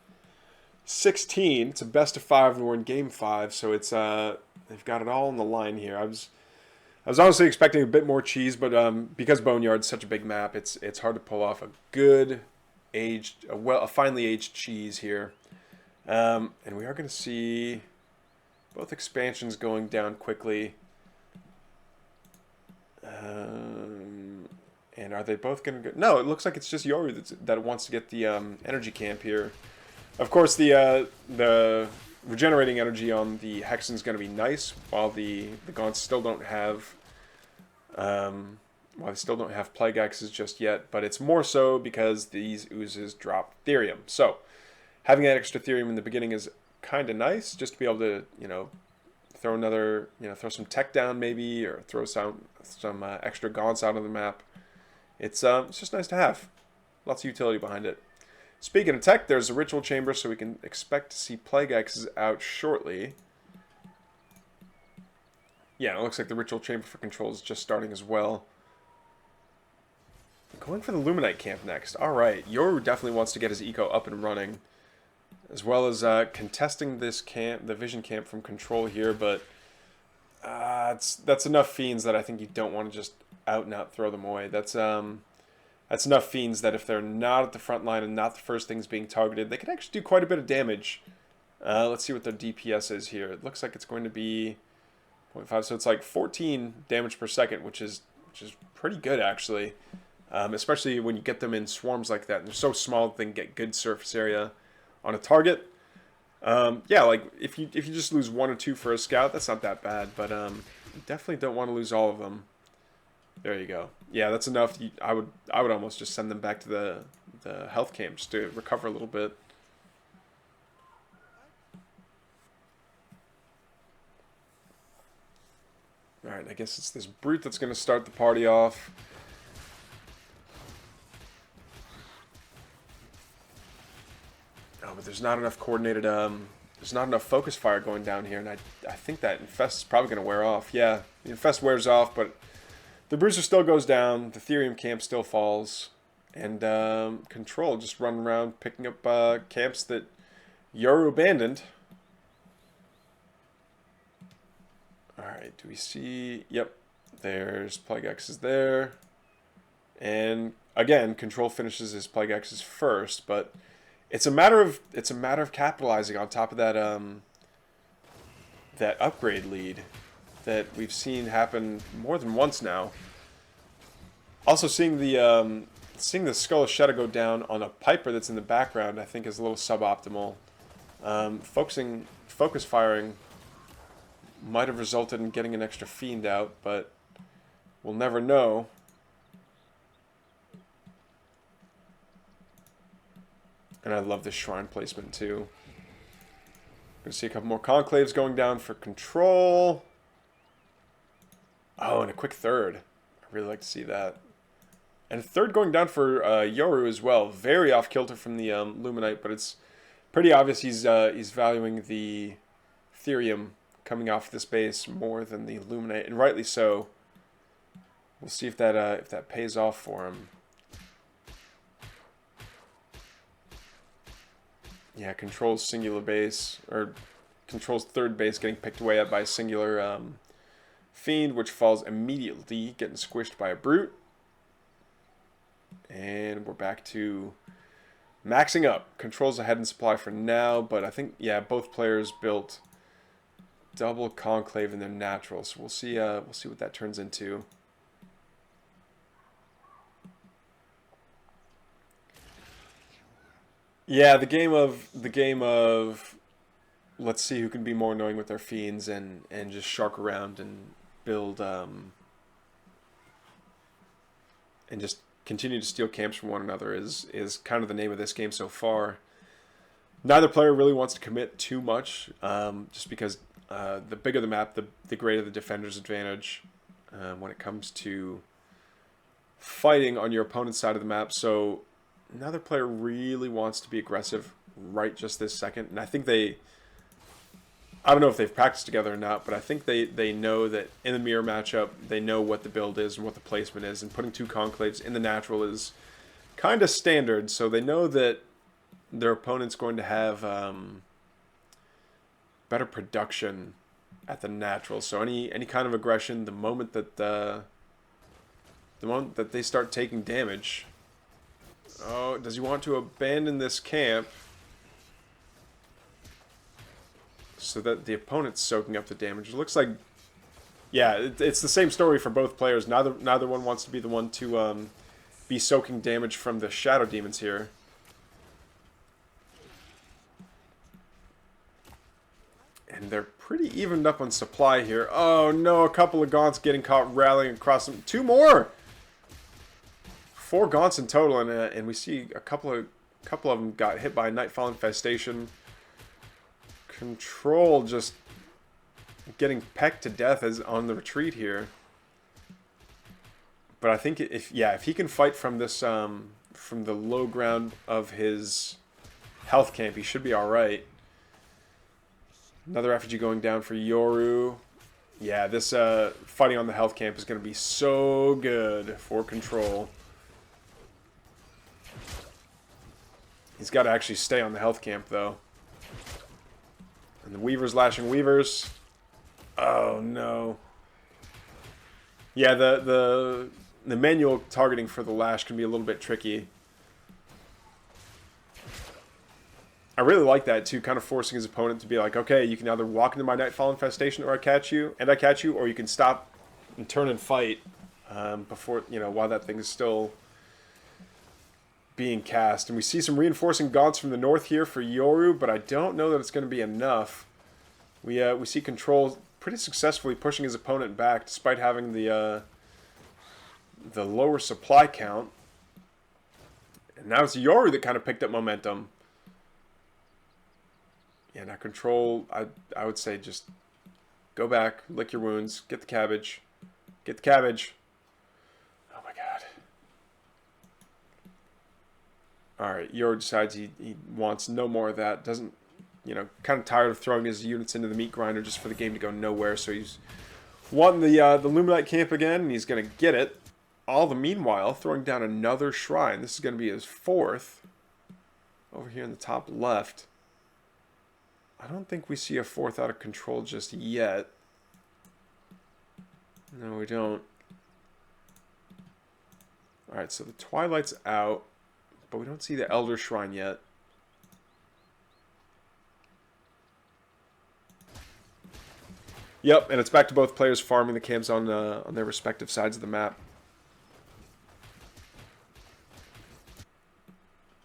16. It's a best of 5, and we're in Game 5, so it's they've got it all on the line here. I was honestly expecting a bit more cheese, but because Boneyard's such a big map, it's hard to pull off a good aged, a finely aged cheese here. And we are going to see both expansions going down quickly. And are they both going to go? No, it looks like it's just Yoru that wants to get the energy camp here. Of course, the regenerating energy on the Hexen's going to be nice, while the Gaunts still don't have Plague Axes just yet, but it's more so because these oozes drop Therium. So having that extra Therium in the beginning is kind of nice, just to be able to, throw some tech down maybe, or throw some extra Gaunts out of the map. It's just nice to have. Lots of utility behind it. Speaking of tech, there's a Ritual Chamber, so we can expect to see Plague Axes out shortly. Yeah, it looks like the Ritual Chamber for Control is just starting as well. Going for the Luminite camp next. Alright, Yoru definitely wants to get his eco up and running, as well as contesting this camp, the Vision camp from Control here, but that's enough fiends that I think you don't want to just out and out throw them away. That's enough fiends that if they're not at the front line and not the first things being targeted, they can actually do quite a bit of damage. Let's see what their DPS is here. It looks like it's going to be 0.5, so it's like 14 damage per second, which is pretty good actually. Especially when you get them in swarms like that, and they're so small that they can get good surface area on a target. Yeah, like if you just lose 1 or 2 for a scout, that's not that bad, but you definitely don't want to lose all of them. There you go. Yeah, that's enough. I would almost just send them back to the health camp just to recover a little bit. Alright, I guess it's this brute that's going to start the party off. Oh, but there's not enough coordinated, there's not enough focus fire going down here, and I think that Infest is probably going to wear off. Yeah, the Infest wears off, but the Bruiser still goes down, the Therium camp still falls, and Control just run around picking up camps that Yoru abandoned. Alright, do we see... Yep, there's Plague X's there. And again, Control finishes his Plague X's first, but it's a matter of capitalizing on top of that that upgrade lead that we've seen happen more than once now. Also, seeing the Skull of Shadow go down on a Piper that's in the background, I think is a little suboptimal. Focus firing might have resulted in getting an extra fiend out, but we'll never know. And I love this shrine placement too. Gonna see a couple more conclaves going down for Control. Oh, and a quick third. I really like to see that. And a third going down for Yoru as well. Very off kilter from the Luminite, but it's pretty obvious he's valuing the Therium coming off this base more than the Luminite, and rightly so. We'll see if that pays off for him. Yeah, controls singular base, or controls third base getting picked away at by a singular fiend, which falls immediately, getting squished by a brute. And we're back to maxing up. Controls ahead in supply for now, but I think, yeah, both players built double conclave in their natural, so we'll see what that turns into. Yeah, the game of let's see who can be more annoying with their fiends and just shark around and build and just continue to steal camps from one another is kind of the name of this game so far. Neither player really wants to commit too much, just because the bigger the map, the greater the defender's advantage when it comes to fighting on your opponent's side of the map. So neither player really wants to be aggressive right just this second. And I think I don't know if they've practiced together or not, but I think they know that in the mirror matchup, they know what the build is and what the placement is. And putting two conclaves in the natural is kind of standard. So they know that their opponent's going to have better production at the natural. So any kind of aggression, the moment that they start taking damage. Oh, does he want to abandon this camp so that the opponent's soaking up the damage? It looks like, yeah, it's the same story for both players. Neither one wants to be the one to be soaking damage from the shadow demons here. And they're pretty evened up on supply here. Oh no, a couple of Gaunts getting caught rallying across them. Two more! 4 Gaunts in total, and we see a couple of them got hit by a Nightfall Infestation. Control just getting pecked to death as on the retreat here. But I think if he can fight from this from the low ground of his health camp, he should be all right. Another effigy going down for Yoru. Yeah, this fighting on the health camp is going to be so good for Control. He's got to actually stay on the health camp, though. And the Weaver's lashing Weavers. Oh, no. Yeah, the manual targeting for the lash can be a little bit tricky. I really like that, too, kind of forcing his opponent to be like, okay, you can either walk into my Nightfall Infestation or I catch you, or you can stop and turn and fight before, while that thing is still being cast. And we see some reinforcing Gaunts from the north here for Yoru, but I don't know that it's going to be enough. We see Control pretty successfully pushing his opponent back despite having the lower supply count. And now it's Yoru that kind of picked up momentum. Yeah, now Control, I would say just go back, lick your wounds, get the cabbage. Get the cabbage. Oh my god. Alright, Yoru decides he wants no more of that. Doesn't, kind of tired of throwing his units into the meat grinder just for the game to go nowhere. So he's wanting the Luminite camp again, and he's going to get it. All the meanwhile, throwing down another shrine. This is going to be his 4th. Over here in the top left. I don't think we see a 4th out of Control just yet. No, we don't. Alright, so the Twilight's out. But we don't see the Elder Shrine yet. Yep, and it's back to both players farming the camps on their respective sides of the map.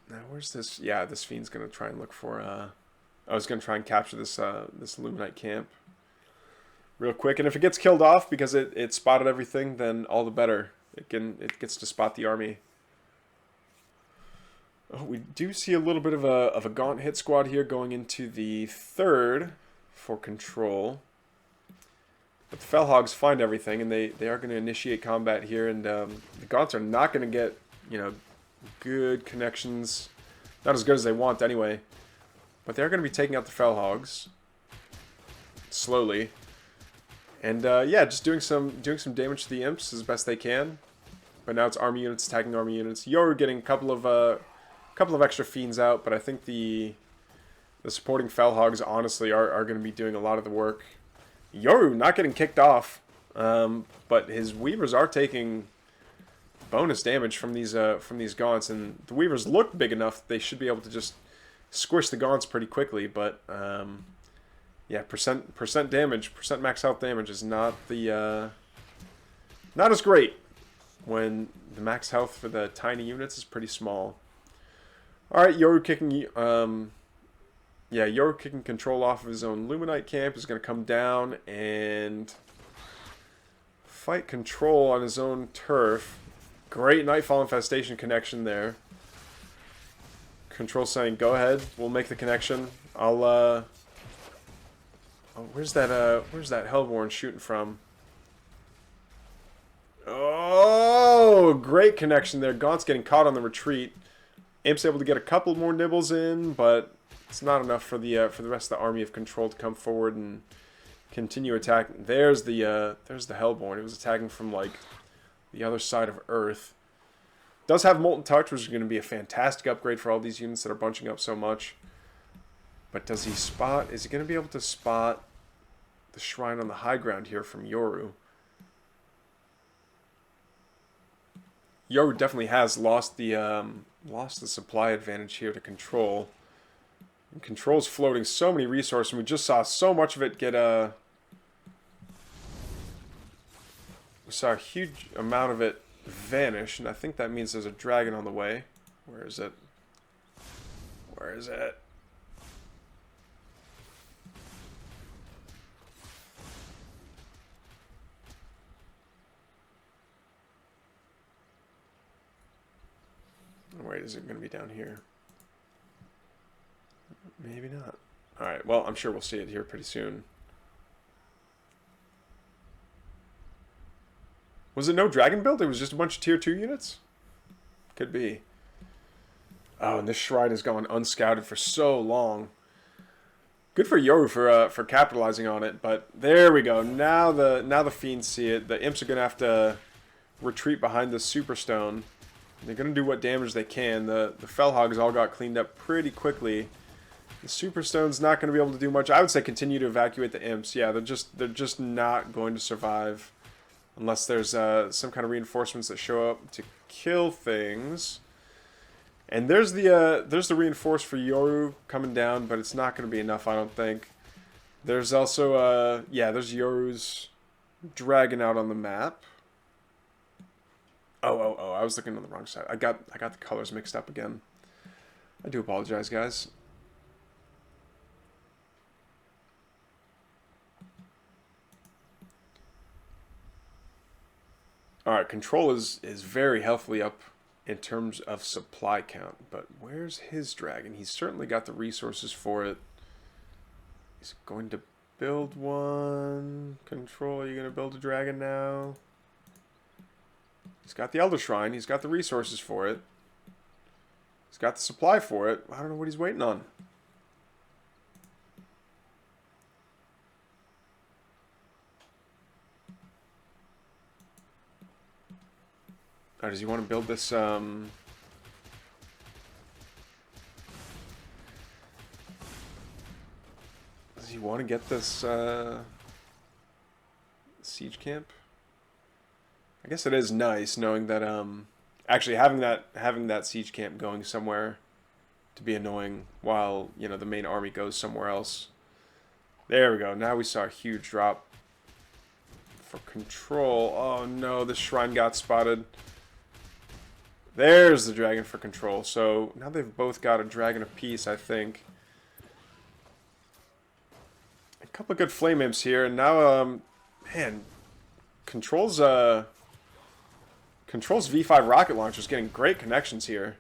Now, where's this? Yeah, this fiend's going to try and look for... I was going to try and capture this this Luminite camp real quick. And if it gets killed off because it spotted everything, then all the better. It gets to spot the army. Oh, we do see a little bit of a Gaunt hit squad here going into the 3rd for Control. But the Fellhogs find everything, and they are going to initiate combat here. And the Gaunts are not going to get, good connections. Not as good as they want anyway. But they're going to be taking out the Fellhogs slowly. And yeah, just doing some damage to the imps as best they can. But now it's army units attacking army units. Yoru getting a couple of extra fiends out, but I think the The supporting Felhogs, honestly, are going to be doing a lot of the work. Yoru not getting kicked off, but his Weavers are taking bonus damage from these Gaunts, and the Weavers look big enough they should be able to just squish the Gaunts pretty quickly, but yeah, percent damage, percent max health damage is not the not as great when the max health for the tiny units is pretty small. All right, Yoru kicking yeah, Yoru kicking control off of his own Luminite camp is going to come down and fight control on his own turf. Great Nightfall Infestation connection there. Control saying, go ahead, we'll make the connection. I'll, oh, where's that Hellborn shooting from? Oh, great connection there. Gaunt's getting caught on the retreat. Imp's able to get a couple more nibbles in, but it's not enough for the rest of the army of Control to come forward and continue attacking. There's the Hellborn. It was attacking from like the other side of Earth. Does have Molten Touch, which is going to be a fantastic upgrade for all these units that are bunching up so much. But does he spot? Is he going to be able to spot the shrine on the high ground here from Yoru? Yoru definitely has lost the supply advantage here to Control. And Control's floating so many resources, and we just saw so much of it get we saw a huge amount of it vanish, and I think that means there's a dragon on the way. Where is it? Where is it? Wait, is it going to be down here? Maybe not. Alright, well, I'm sure we'll see it here pretty soon. Was it no dragon build? It was just a bunch of tier 2 units? Could be. Oh, and this shrine has gone unscouted for so long. Good for Yoru for capitalizing on it, but there we go. Now the fiends see it. The imps are gonna have to retreat behind the superstone. They're gonna do what damage they can. The Felhogs all got cleaned up pretty quickly. The superstone's not gonna be able to do much. I would say continue to evacuate the imps. Yeah, they're just not going to survive unless there's some kind of reinforcements that show up to kill things. And there's the reinforce for Yoru coming down, but it's not going to be enough, I don't think. There's also yeah, there's Yoru's dragon out on the map. Oh, I was looking on the wrong side. I got the colors mixed up again. I do apologize, guys. Alright, Control is very healthily up in terms of supply count, but where's his dragon? He's certainly got the resources for it. He's going to build one. Control, are you going to build a dragon now? He's got the Elder Shrine. He's got the resources for it. He's got the supply for it. I don't know what he's waiting on. Oh, does he want to build this, does he want to get this, siege camp? I guess it is nice knowing that, actually having that siege camp going somewhere to be annoying while, you know, the main army goes somewhere else. There we go. Now we saw a huge drop for Control. Oh no, the shrine got spotted. There's the dragon for Control. So now they've both got a dragon apiece, I think. A couple of good flame imps here, and now, man, Control's V5 rocket launcher is getting great connections here.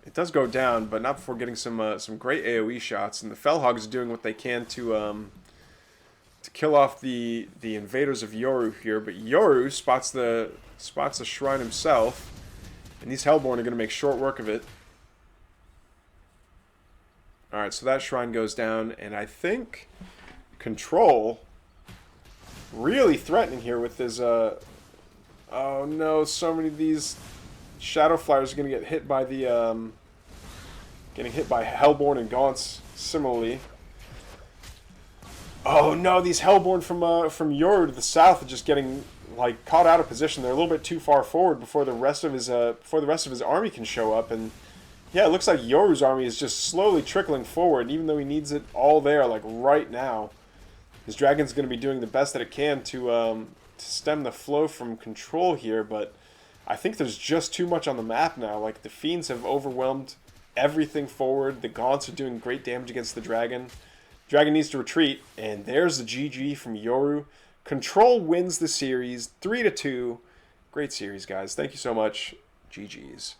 It does go down, but not before getting some great AOE shots, and the Felhogs are doing what they can to kill off the invaders of Yoru here. But Yoru spots the shrine himself, and these Hellborn are going to make short work of it. Alright, so that shrine goes down, and I think Control really threatening here with his, oh no, so many of these Shadow Flyers are going to get hit by the Getting hit by Hellborn and Gaunts similarly. Oh no, these Hellborn from Yoru to the south are just getting like caught out of position. They're a little bit too far forward before the rest of his army can show up. And yeah, it looks like Yoru's army is just slowly trickling forward, even though he needs it all there like right now. His dragon's going to be doing the best that it can to stem the flow from control here, but I think there's just too much on the map now. Like, the Fiends have overwhelmed everything forward. The Gaunts are doing great damage against the Dragon. Dragon needs to retreat, and there's the GG from Yoru. Control wins the series, 3-2. Great series, guys. Thank you so much. GG's.